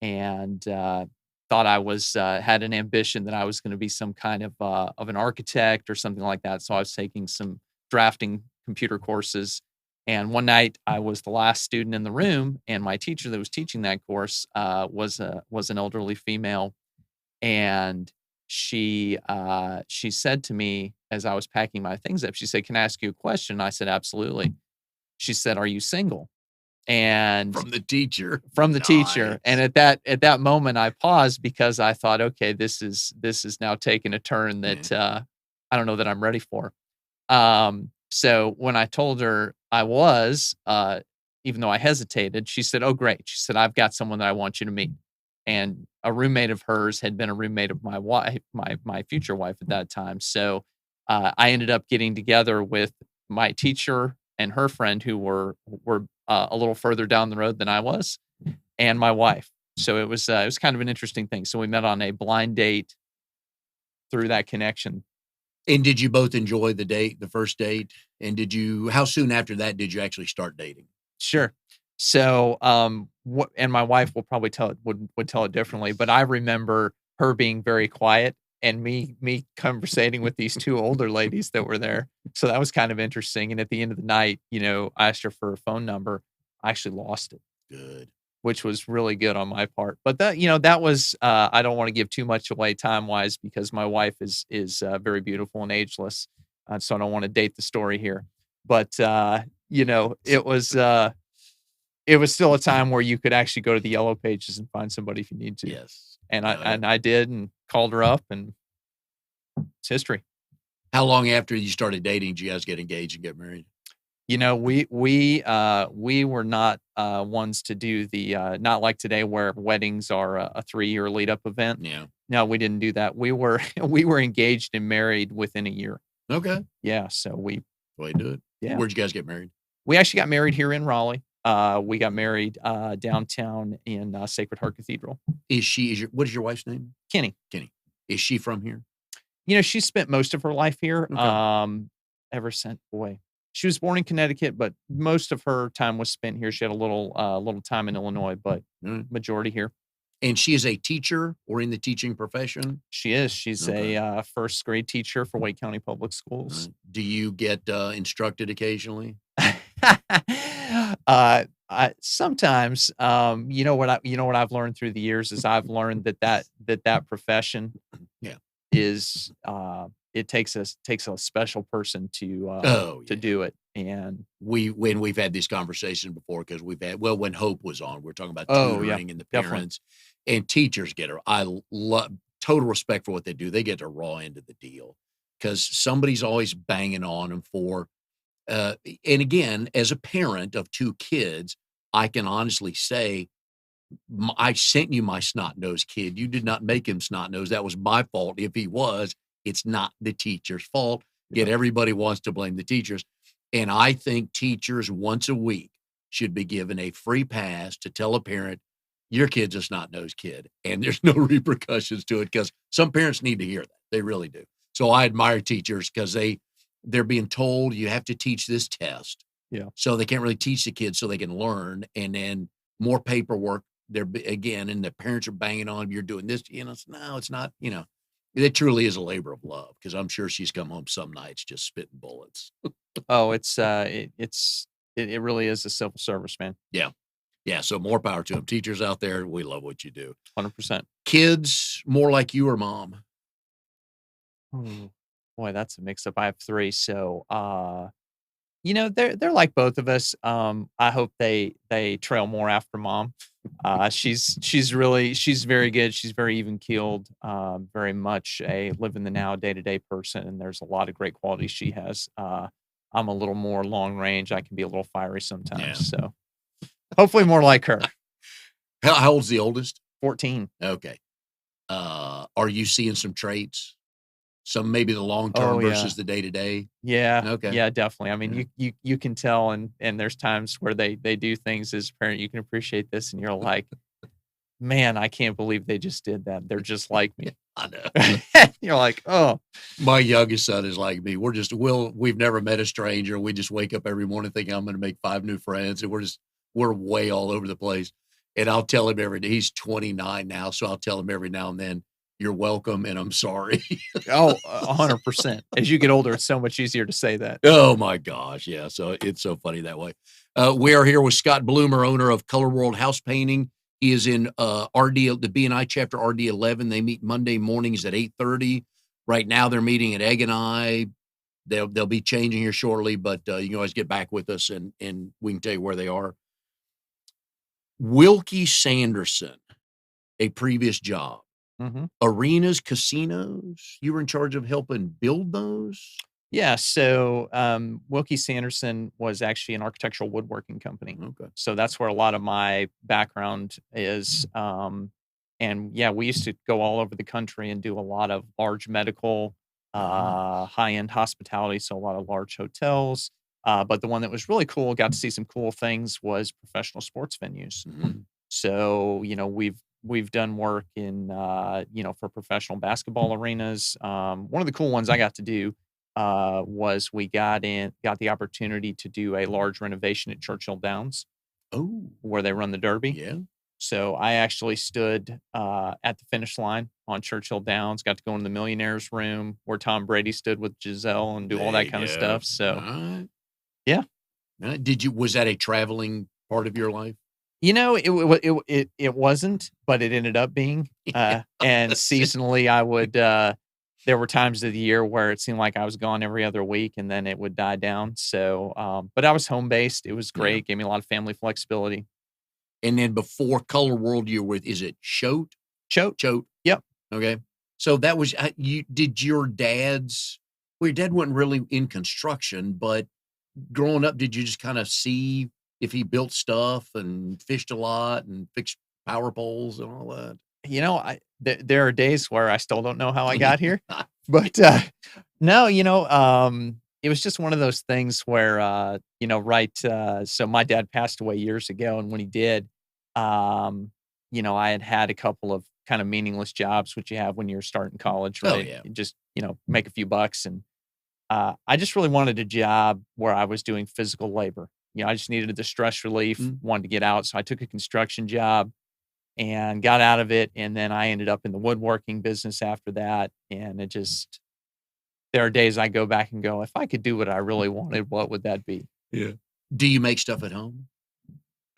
and thought I was had an ambition that I was going to be some kind of an architect or something like that. So I was taking some drafting computer courses. And one night I was the last student in the room, and my teacher that was teaching that course was an elderly female, and she said to me as I was packing my things up, she said, "Can I ask you a question?" I said, "Absolutely." She said, "Are you single?" And From the teacher. from the teacher. And Nice. at that moment, I paused because I thought, okay, this is now taking a turn Yeah. that I don't know that I'm ready for. So when I told her I was, even though I hesitated, she said, "Oh, great." She said, "I've got someone that I want you to meet." And a roommate of hers had been a roommate of my wife, my future wife at that time. So I ended up getting together with my teacher and her friend, who were a little further down the road than I was, and my wife. So it was kind of an interesting thing. So we met on a blind date through that connection. And did you both enjoy the date, the first date? And how soon after that did you actually start dating? Sure. So, what and my wife will probably would tell it differently, but I remember her being very quiet and me conversating with these 2 older ladies that were there. So that was kind of interesting, and at the end of the night, I asked her for her phone number. I actually lost it, Good. which was really good on my part. But that was, I don't wanna give too much away time-wise because my wife is very beautiful and ageless, so I don't wanna date the story here. But, it was still a time where you could actually go to the yellow pages and find somebody if you need to. Yes. And I did, and called her up, and it's history. How long after you started dating did you guys get engaged and get married? We were not ones to do the not like today where weddings are a 3-year lead up event. Yeah. No, we didn't do that. We were we were engaged and married within a year. Okay. Yeah, so Way to do it. yeah. Where'd you guys get married? We actually got married here in Raleigh. We got married downtown in Sacred Heart Cathedral. What is your wife's name? Kenny. Kenny. Is she from here? She spent most of her life here. Okay. Ever since boy, she was born in Connecticut, but most of her time was spent here. She had a little time in Illinois, but Mm. majority here. And she is a teacher or in the teaching profession? She is. She's Okay. a first grade teacher for Wake County Public Schools. Do you get instructed occasionally? Sometimes, you know what I've learned through the years is I've learned that profession Yeah. is it takes a special person Oh, to yeah. do it. And When we've had this conversation before, because when Hope was on, we're talking about oh yeah, tutoring and the definitely. parents and teachers get her. I love total respect for what they do. They get the raw end of the deal because somebody's always banging on them for. And again, as a parent of 2 kids, I can honestly say I sent you my snot-nosed kid. You did not make him snot-nosed. That was my fault. If he was, it's not the teacher's fault. Yet everybody wants to blame the teachers. And I think teachers once a week should be given a free pass to tell a parent, your kid's a snot-nosed kid. And there's no repercussions to it because some parents need to hear that. They really do. So I admire teachers because they're being told you have to teach this test. Yeah. So they can't really teach the kids so they can learn. And then more paperwork again, and the parents are banging on them. You're doing this, no, it's not, it truly is a labor of love because I'm sure she's come home some nights just spitting bullets. Oh, it really is a civil service, man. Yeah. Yeah. So more power to them. Teachers out there, we love what you do. 100%. Kids, more like you or mom? Oh, boy, that's a mix up. I have 3, so they're like both of us. I hope they trail more after mom. She's very good. She's very even keeled. Very much a live in the now, day to day person, and there's a lot of great qualities she has. I'm a little more long range. I can be a little fiery sometimes. Yeah. So hopefully more like her. How old's the oldest? 14. Okay. Are you seeing some traits? Some maybe the long Oh, term yeah. versus the day to day. Yeah, Okay. yeah, definitely. I mean, Yeah. you can tell, and there's times where they do things as a parent, you can appreciate this, and you're like, "Man, I can't believe they just did that. They're just like me." I know. You're like, "Oh." My youngest son is like me. We've never met a stranger. We just wake up every morning thinking I'm going to make 5 new friends, and we're way all over the place. And I'll tell him every day. He's 29 now, so I'll tell him every now and then, "You're welcome, and I'm sorry." Oh, 100%. As you get older, it's so much easier to say that. Oh my gosh, yeah. So it's so funny that way. We are here with Scott Bloomer, owner of Color World House Painting. He is in RD, the BNI chapter RD11. They meet Monday mornings at 8:30. Right now, they're meeting at Egg and I. They'll be changing here shortly, but you can always get back with us and we can tell you where they are. Wilkie Sanderson, a previous job, Mhm. arenas, casinos. You were in charge of helping build those. Yeah, so, Wilkie Sanderson was actually an architectural woodworking company. Okay. So that's where a lot of my background is, and, yeah, we used to go all over the country and do a lot of large medical, Nice. high-end hospitality, so a lot of large hotels, but the one that was really cool, got to see some cool things, was professional sports venues. Mhm. So, we've done work in, for professional basketball arenas. One of the cool ones I got to do was we got the opportunity to do a large renovation at Churchill Downs Oh, where they run the Derby. yeah. So I actually stood at the finish line on Churchill Downs, got to go in the millionaires room where Tom Brady stood with Giselle and do all There that you kind of go. stuff. So Alright. yeah, Was that a traveling part of your life? it wasn't, but it ended up being. And Yes. seasonally, I would. There were times of the year where it seemed like I was gone every other week, and then it would die down. So, but I was home based. It was Yeah. great. Gave me a lot of family flexibility. And then before Color World, you were with, is it Choate? Choate. Choate. Yep. Okay. So that was, you did your dad's, well, your dad wasn't really in construction, but growing up, did you just kind of see if he built stuff and fished a lot and fixed power poles and all that? There are days where I still don't know how I got here, but no, it was just one of those things where right. So my dad passed away years ago, and when he did, I had a couple of kind of meaningless jobs, which you have when you're starting college, Oh, right? yeah. You just make a few bucks, and I just really wanted a job where I was doing physical labor. I just needed the stress relief, Mm. wanted to get out, so I took a construction job and got out of it, and then I ended up in the woodworking business after that, and there are days I go back and go, "If I could do what I really wanted, what would that be?" Yeah. Do you make stuff at home?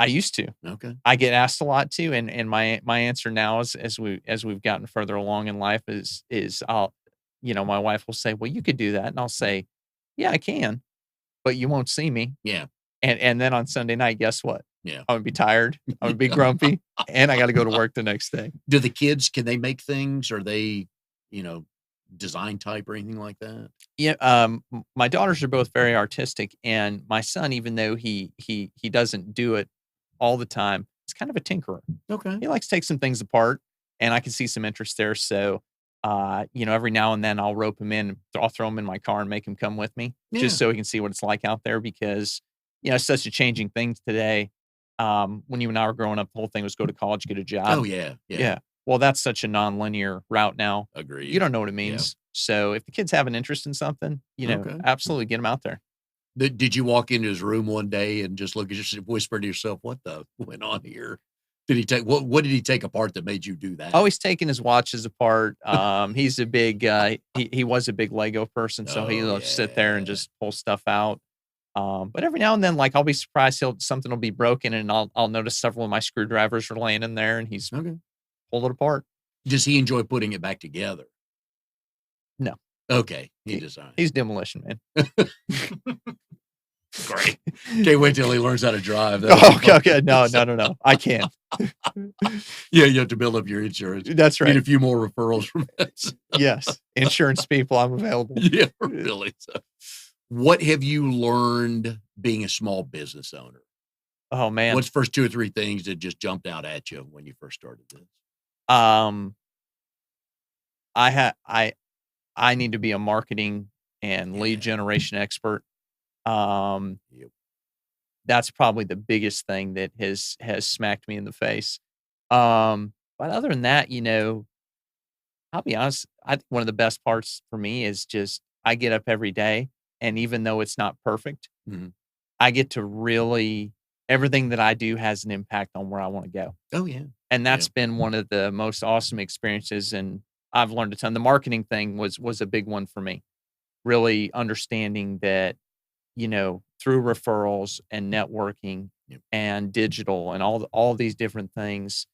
I used to. Okay. I get asked a lot too, and my answer now is as we've gotten further along in life is my wife will say, "Well, you could do that," and I'll say, "Yeah, I can, but you won't see me." Yeah. And then on Sunday night, guess what? Yeah. I'm gonna be tired, I'm gonna be grumpy, and I gotta go to work the next day. Do the kids, can they make things? Are they, you know, design type or anything like that? Yeah, my daughters are both very artistic, and my son, even though he doesn't do it all the time, he's kind of a tinkerer. Okay. He likes to take some things apart, and I can see some interest there. So, every now and then I'll rope him in. I'll throw him in my car and make him come with me, Yeah. just so he can see what it's like out there. Because it's such a changing thing today. When you and I were growing up, the whole thing was go to college, get a Oh, job. yeah. Yeah. Yeah. Well, that's such a nonlinear route now. You Agreed. don't know what it Yeah. means. So if the kids have an interest in something, Okay. absolutely get them out there. Did you walk into his room one day and just look at you and whisper to yourself, "What the went on here?" Did he take what did he take apart that made you do that? Always taking his watches apart. He's a big, he was a big Lego person, so Oh, he'll sit there and yeah. just pull stuff out. But every now and then, like, I'll be surprised something will be broken, and I'll notice several of my screwdrivers are laying in there, and he's Okay. pulled it apart. Does he enjoy putting it back together? No, Okay. He he, does not. he's demolition man. Great. Can't wait till he learns how to drive. Oh, okay, no, no, no, no. I can't. Yeah, you have to build up your insurance. That's Need right. a few more referrals from us. Yes, insurance people, I'm available. Yeah, really. So, what have you learned being a small business owner? Oh man. What's first 2 or 3 things that just jumped out at you when you first started this? Um, I had I need to be a marketing and lead Yeah. generation expert. Um, Yep. that's probably the biggest thing that has smacked me in the face. But other than that, I'll be honest, I think one of the best parts for me is just I get up every day, and even though it's not perfect, Mhm. I get to really everything that I do has an impact on where I wanna go. Oh, yeah. And Yeah. that's been one of the most awesome experiences, and I've learned a ton. The marketing thing was a big one for me. Really understanding that, through referrals and networking Yep. and digital and all these different things,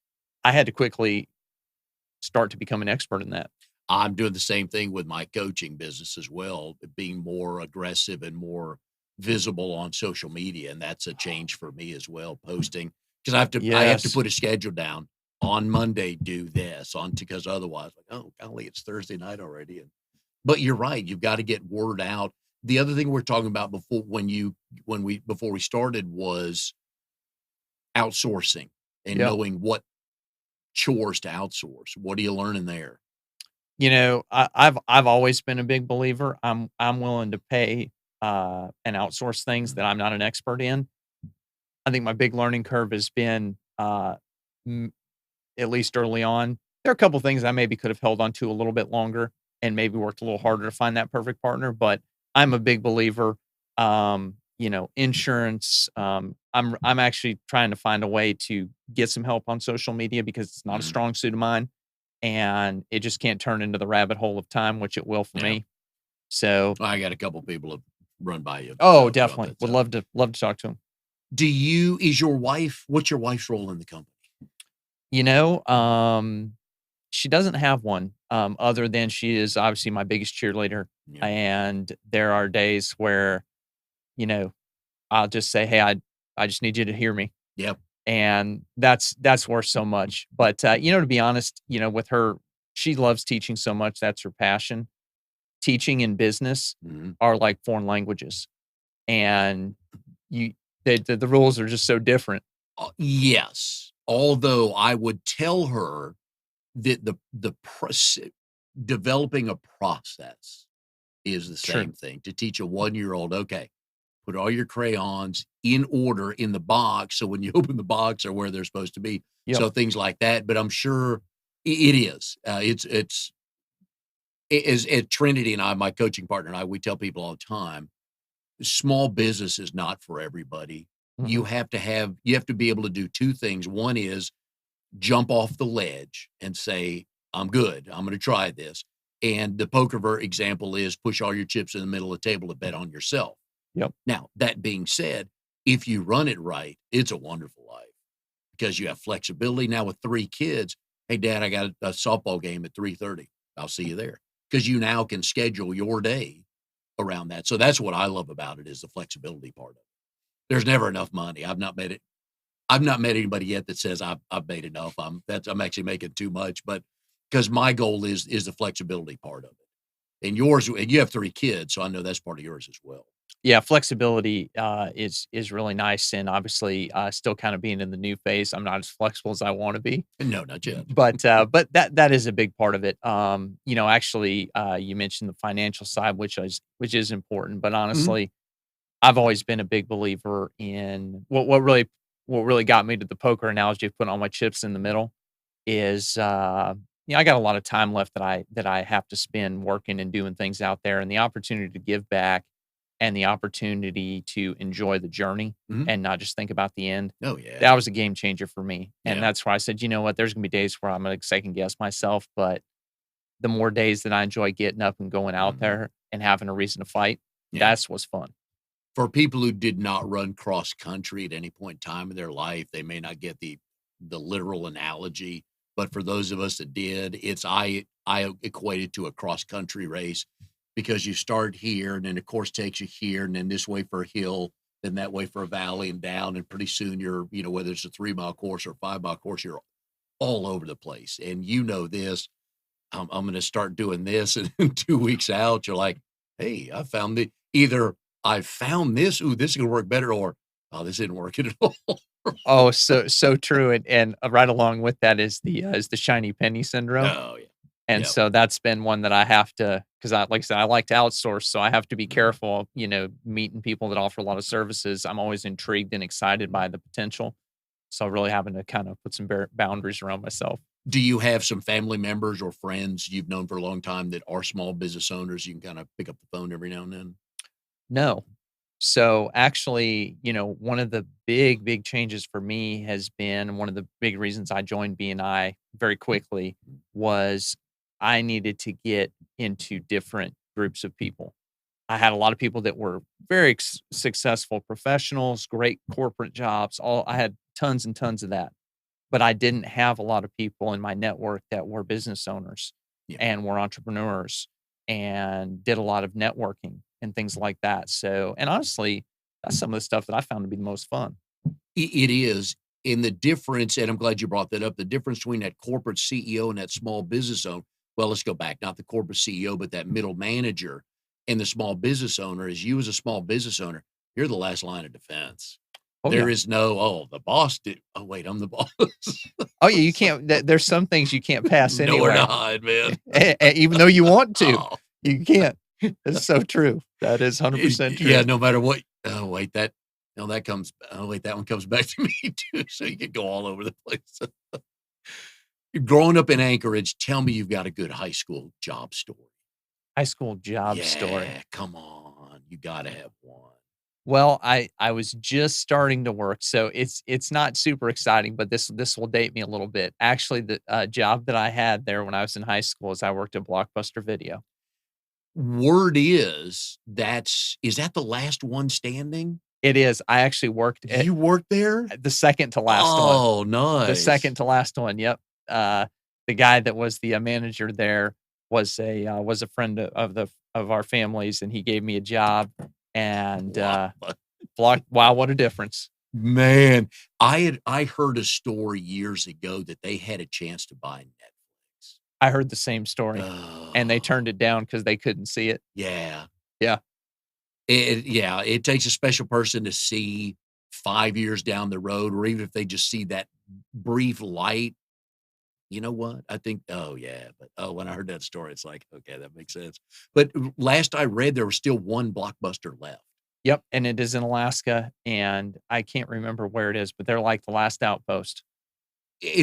I had to quickly start to become an expert in that. I'm doing the same thing with my coaching business as well, being more aggressive and more visible on social media, and that's a change for me as well, posting because I have to Yes. put a schedule down. On Monday, do this on because otherwise, like, oh golly, it's Thursday night already. But you're right, you've got to get word out. The other thing we're talking about before we started was outsourcing and Yep. knowing what chores to outsource. What are you learning there? I've always been a big believer. I'm willing to pay, and outsource things that I'm not an expert in. I think my big learning curve has been, m at least early on. There are a couple things I maybe could have held on to a little bit longer and maybe worked a little harder to find that perfect partner, but I'm a big believer, insurance, I'm actually trying to find a way to get some help on social media because it's not a Mhm. strong suit of mine, and it just can't turn into the rabbit hole of time, which it will for Yeah. me. So I got a couple people to run by you, oh, about definitely. that Would stuff. love to talk to him. What's your wife's role in the company? You know, um She doesn't have one, other than she is obviously my biggest cheerleader, Yeah. and there are days where, you know, I'll just say, "Hey, I just need you to hear me," Yep. and that's worth so much, but, to be honest, with her, she loves teaching so much, that's her passion. Teaching and business Mhm. are like foreign languages, and you the rules are just so different. Yes. Although I would tell her that the developing a process is the True. same thing. To teach a one-year-old, okay, put all your crayons in order in the box, so when you open the box are where they're supposed to be. Yep. So things like that, but I'm sure it is. It's as Trinity and I, my coaching partner and I, we tell people all the time, small business is not for everybody. Mhm. You have to be able to do 2 things. One is jump off the ledge and say, "I'm good. I'm gonna try this." And the example is push all your chips in the middle of the table to bet on yourself. Yep. Now, that being said, if you run it right, it's a wonderful life because you have flexibility. Now with 3 kids, "Hey, dad, I got a softball game at 3:30. I'll see you there." Because you now can schedule your day around that. So that's what I love about it is the flexibility part of it. There's never enough money. I've not met anybody yet that says I've made enough. I'm actually making too much, but because my goal is the flexibility part of it. And you have 3 kids, so I know that's part of yours as well. Yeah, flexibility, is really nice, and obviously, still kinda being in the new phase, I'm not as flexible as I wanna be, No, not yet. but that is a big part of it. Actually, you mentioned the financial side, which is important, but Mhm. honestly, I've always been a big believer in what really got me to the poker analogy of putting all my chips in the middle is, I got a lot of time left that I have to spend working and doing things out there, and the opportunity to give back and the opportunity to enjoy the journey Mhm. and not just think about the end, Oh, that yeah. was a game changer for me, and Yeah. that's why I said, "You know what? There's gonna be days where I'm gonna second guess myself, but the more days that I enjoy getting up and going out Mhm. there and having a reason to fight, Yeah. that's what's fun." For people who did not run cross country at any point in time in their life, they may not get the literal analogy, but for those of us that did, I equate it to a cross country race because you start here and then the course takes you here and then this way for a hill, then that way for a valley and down, and pretty soon you're, whether it's a 3-mile course or a 5-mile course, you're all over the place. And you know this, I'm going to start doing this. And 2 weeks out, you're like, hey, I found this. Ooh, this is going to work better. Or, oh, this isn't working at all. Oh, so true, and right along with that is the shiny penny syndrome, Oh, yeah. And Yep. so that's been one that I have to, because like I said, I like to outsource, so I have to be careful, meeting people that offer a lot of services. I'm always intrigued and excited by the potential. So really having to kind of put some boundaries around myself. Do you have some family members or friends you've known for a long time that are small business owners? You can kind of pick up the phone every now and then? No. So actually, one of the big, big changes for me has been one of the big reasons I joined BNI very quickly was I needed to get into different groups of people. I had a lot of people that were very successful professionals, great corporate jobs. I had tons and tons of that, but I didn't have a lot of people in my network that were business owners Yeah. and were entrepreneurs and did a lot of networking and things like that. So, and honestly, that's some of the stuff that I found to be the most fun. It is. And the difference, and I'm glad you brought that up, the difference between that corporate CEO and that small business owner. Well, let's go back, not the corporate CEO, but that middle manager and the small business owner is you as a small business owner, you're the last line of defense. Oh There yeah. is no, oh, the boss did. Oh, wait, I'm the boss. Oh yeah. You can't. There's some things you can't pass Nowhere to anyway, hide, man. even though you want to. Oh, You can't. It's so true. That is 100% yeah, true. no matter what. Oh, wait, oh, wait, that one comes back to me too. So you could go all over the place. Growing up in Anchorage, tell me you've got a good high school job story. High school job story. Yeah, come on. You gotta have one. Well, I was just starting to work, so it's not super exciting, but this will date me a little bit. Actually, the job that I had there when I was in high school is I worked at Blockbuster Video. Word is that the last one standing? It is. I actually worked at You worked there? the second to last one. Oh, The nice. second to last one. Yep. The guy that was the manager there was a friend of our families, and he gave me a job. And Wow. wow, what a difference! Man, I heard a story years ago that they had a chance to buy Netflix. I heard the same story, and they turned Oh, it down because they couldn't see it. yeah. Yeah. Yeah, it takes a special person to see 5 years down the road, or even if they just see that brief light. You know what? I think oh, yeah, but, oh, when I heard that story, it's like, "Okay, that makes sense." But last I read, there was still one Blockbuster left. Yep, and it is in Alaska, and I can't remember where it is, but they're like the last outpost.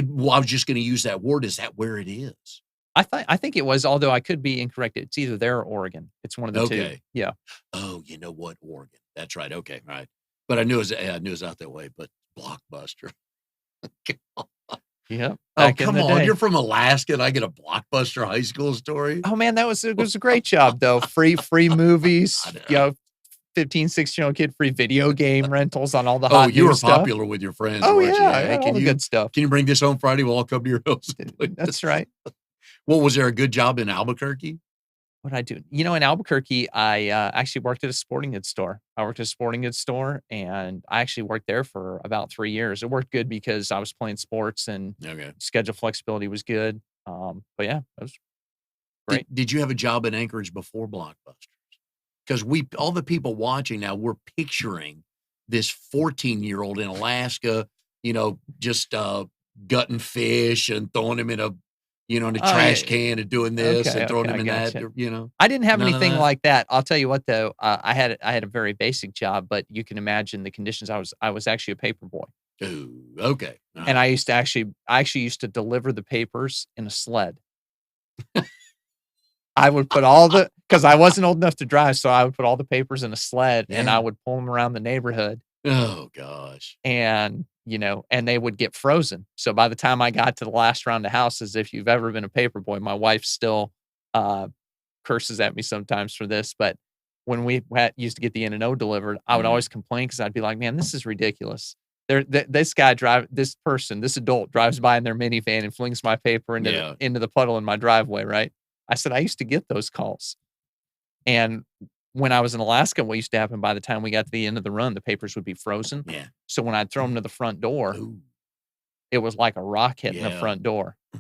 Well, I was just gonna use that word. Is that where it is? I think it was, although I could be incorrect. It's either there or Oregon. It's one of the 2. Okay. Yeah. Oh, you know what? Oregon. That's right. Okay, right. But I knew it was yeah, I knew it was out that way, but Blockbuster. Yep. Oh, Back in come the on. day. You're from Alaska and I get a Blockbuster high school story? Oh, man, it was a great job, though. Free movies, I know. 15, 16-year-old kid, free video game rentals on all the Oh, hot you new were stuff. popular with your friends, Oh, weren't you? yeah, Yeah. Hey, yeah, all the good stuff. can you bring this home Friday? We'll all come to your house and play That's this. right. What was there a good job in Albuquerque? What I do? In Albuquerque, I actually worked at a sporting goods store. I worked at a sporting goods store, and I actually worked there for about 3 years. It worked good because I was playing sports and Okay. schedule flexibility was good. But yeah, it was Did great. did you have a job in Anchorage before Blockbuster? Because we all the people watching now, we're picturing this 14-year-old in Alaska, just gutting fish and throwing him in a Oh, yeah. trash can and doing this Okay, and throwing okay, him I in that, gotcha. I didn't have none of anything that? like that. I'll tell you what, though, I had a very basic job, but you can imagine the conditions. I was actually a paper boy, Ooh, okay. All and right. I actually used to deliver the papers in a sled. I would put all the because I wasn't old enough to drive, so I would put all the papers in a sled, and I Yeah. would pull them around the neighborhood, Oh gosh. and, and they would get frozen. So by the time I got to the last round of houses, if you've ever been a paper boy, my wife still, uh, curses at me sometimes for this, but when we used to get the N&O delivered, I would Mhm. always complain because 'cause I'd be like, "Man, this is ridiculous." This adult drives by in their minivan and flings my paper Yeah. into the puddle in my driveway, right? I said, "I used to get those calls." And when I was in Alaska, what used to happen by the time we got to the end of the run, the papers would be frozen. Yeah. So when I'd throw them to the front door, Ooh, it was like a rock hitting the yeah. front door, I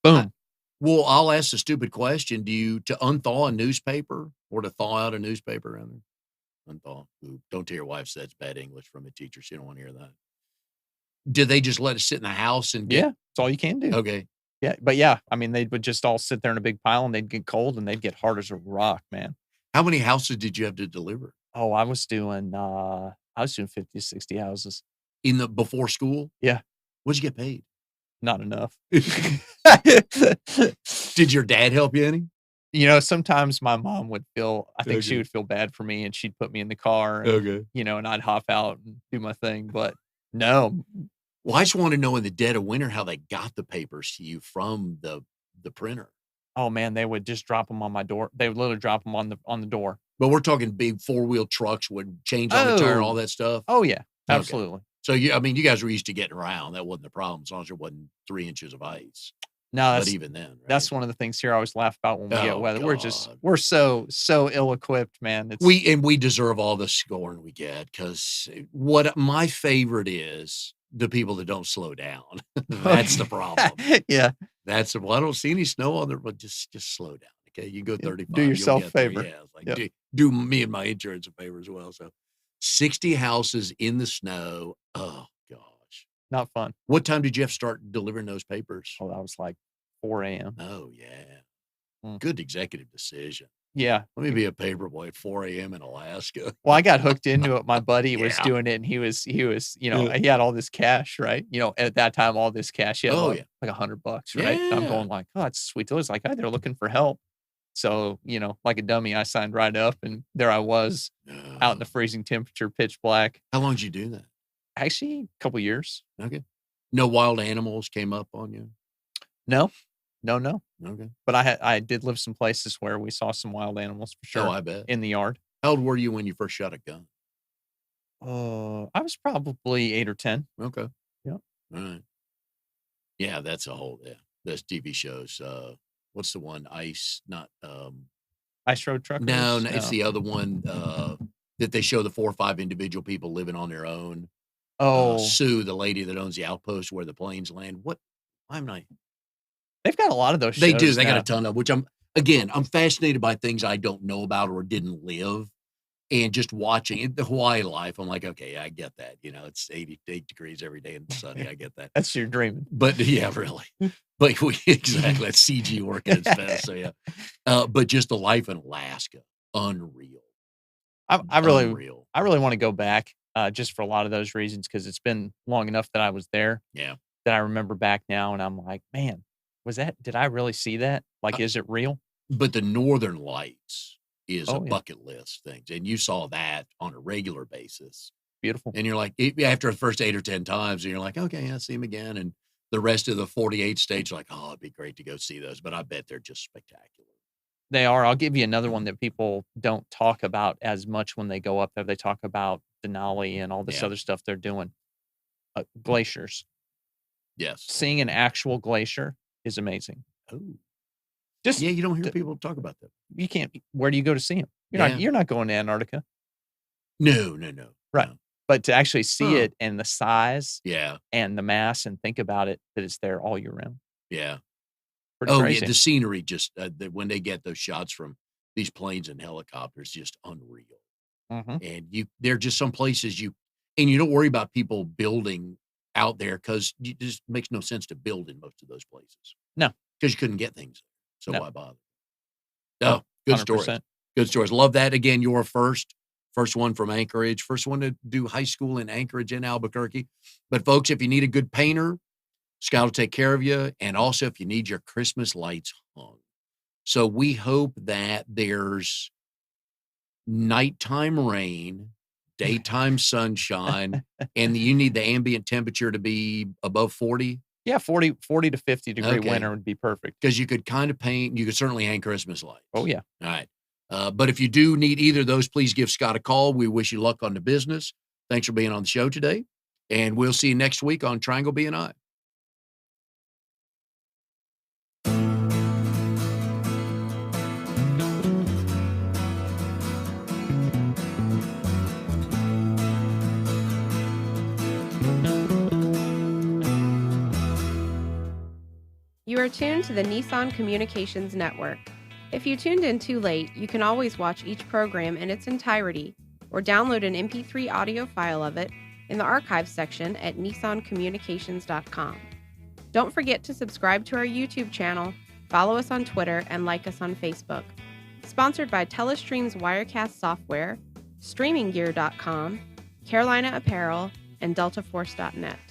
boom. well, I'll ask the stupid question. Do you to unthaw a newspaper or to thaw out a newspaper rather? Unthaw. Ooh, don't tell your wife that's bad English from a teacher. She don't wanna hear that. Did they just let it sit in the house and Yeah, get that's all you can do. okay. Yeah, but yeah, I mean, they would just all sit there in a big pile, and they'd get cold, and they'd get hard as a rock, man. How many houses did you have to deliver Oh, I was doing 50 to 60 houses. in the before school? Yeah, What'd you get paid? not enough. Did your dad help you any? You know, sometimes my mom would I think she Okay. would feel bad for me, and she'd put me in the car and, Okay. and I'd hop out and do my thing, but no. Well, I just want to know in the dead of winter how they got the papers to you from the printer. Oh, man, they would just drop them on my door. They would literally drop them on the door. But we're talking big 4-wheel trucks would change on the tire, all that stuff. Oh, yeah, Okay. absolutely. So you guys were used to getting around. That wasn't the problem, as long as there wasn't 3 inches of ice. No, But even then, right? that's one of the things here I always laugh about when we get Oh, weather. God. We're so ill-equipped, man. It's We deserve all the scorn we get, because what my favorite is the people that don't slow down. That's the problem. Yeah. Well, I don't see any snow on there, but just slow down. Okay. You go 35. Do yourself you'll a get there. favor. Yeah. It's like, Yep. do me and my insurance a favor as well. So 60 houses in the snow. Oh gosh. Not fun. What time did you have to start delivering those papers? Oh, that was like 4 a.m. Oh yeah. Mm. Good executive decision. Yeah. Let me be a paper boy at 4 a.m. in Alaska. Well, I got hooked into it. My buddy was Yeah. doing it, and he was, he had all this cash, right? At that time, all this cash. He had Oh, like, yeah. like $100, right? And I'm Yeah. going like, oh, that's sweet. It was like, oh, they're looking for help. So, like a dummy, I signed right up, and there I was out in the freezing temperature, pitch black. How long did you do that? Actually, a couple years. Okay. No wild animals came up on you? No. Okay. But I did live some places where we saw some wild animals for sure Oh, I bet. in the yard. How old were you when you first shot a gun? I was probably 8 or 10. Okay. Yep. All right. Yeah, that's those TV shows. What's the one? Ice, not Ice Road Truckers? no, it's the other one that they show the 4 or 5 individual people living on their own. Oh, Sue, the lady that owns the outpost where the planes land. What? I'm not. they've got a lot of those shows. They do. They got now. a ton of, which I'm fascinated by things I don't know about or didn't live. And just watching it, the Hawaii life, I'm like, okay, I get that. It's 88 degrees every day and sunny. I get that. That's your dreaming. But yeah, really. But exactly, that's CG working its best. So yeah. But just the life in Alaska, unreal. I really Unreal. want to go back just for a lot of those reasons, because it's been long enough that I was there Yeah. that I remember back now, and I'm like, man, did I really see that? Like, is it real? But the Northern Lights is a Oh, yeah. bucket list thing. And you saw that on a regular basis. Beautiful. And you're like, after the first 8 or 10 times, and you're like, okay, I see him again. And the rest of the 48 states are like, oh, it'd be great to go see those. But I bet they're just spectacular. They are. I'll give you another one that people don't talk about as much when they go up there. They talk about Denali and all this Yeah. other stuff they're doing. Glaciers. Yes. Seeing an actual glacier is amazing. Oh. Just Yeah, you don't hear people talk about that. you can't. Where do you go to see them? Yeah. You're not going to Antarctica, No. Right. No. but to actually see Huh. it and the size Yeah. and the mass and think about it that it's there all year round. Yeah. Pretty Oh, crazy. yeah. The scenery just, when they get those shots from these planes and helicopters, just unreal. Mhm. And there are just some places you don't worry about people building out there, because it just makes no sense to build in most of those places. No. Because you couldn't get things. So No. why bother? Oh, good stories. 100%. Good stories. Love that. Again, your first one from Anchorage, first one to do high school in Anchorage and Albuquerque. But folks, if you need a good painter, Scott will take care of you. And also if you need your Christmas lights hung. So we hope that there's nighttime rain, daytime sunshine, and you need the ambient temperature to be above 40. Yeah, 40 to 50 degree Okay. winter would be perfect. Because you could kind of paint, you could certainly hang Christmas lights. Oh, yeah. All right. But if you do need either of those, please give Scott a call. We wish you luck on the business. Thanks for being on the show today. And we'll see you next week on Triangle BNI. You are tuned to the Nissan Communications Network. If you tuned in too late, you can always watch each program in its entirety or download an MP3 audio file of it in the archives section at nissancommunications.com. Don't forget to subscribe to our YouTube channel, follow us on Twitter, and like us on Facebook. Sponsored by Telestream's Wirecast software, StreamingGear.com, Carolina Apparel, and DeltaForce.net.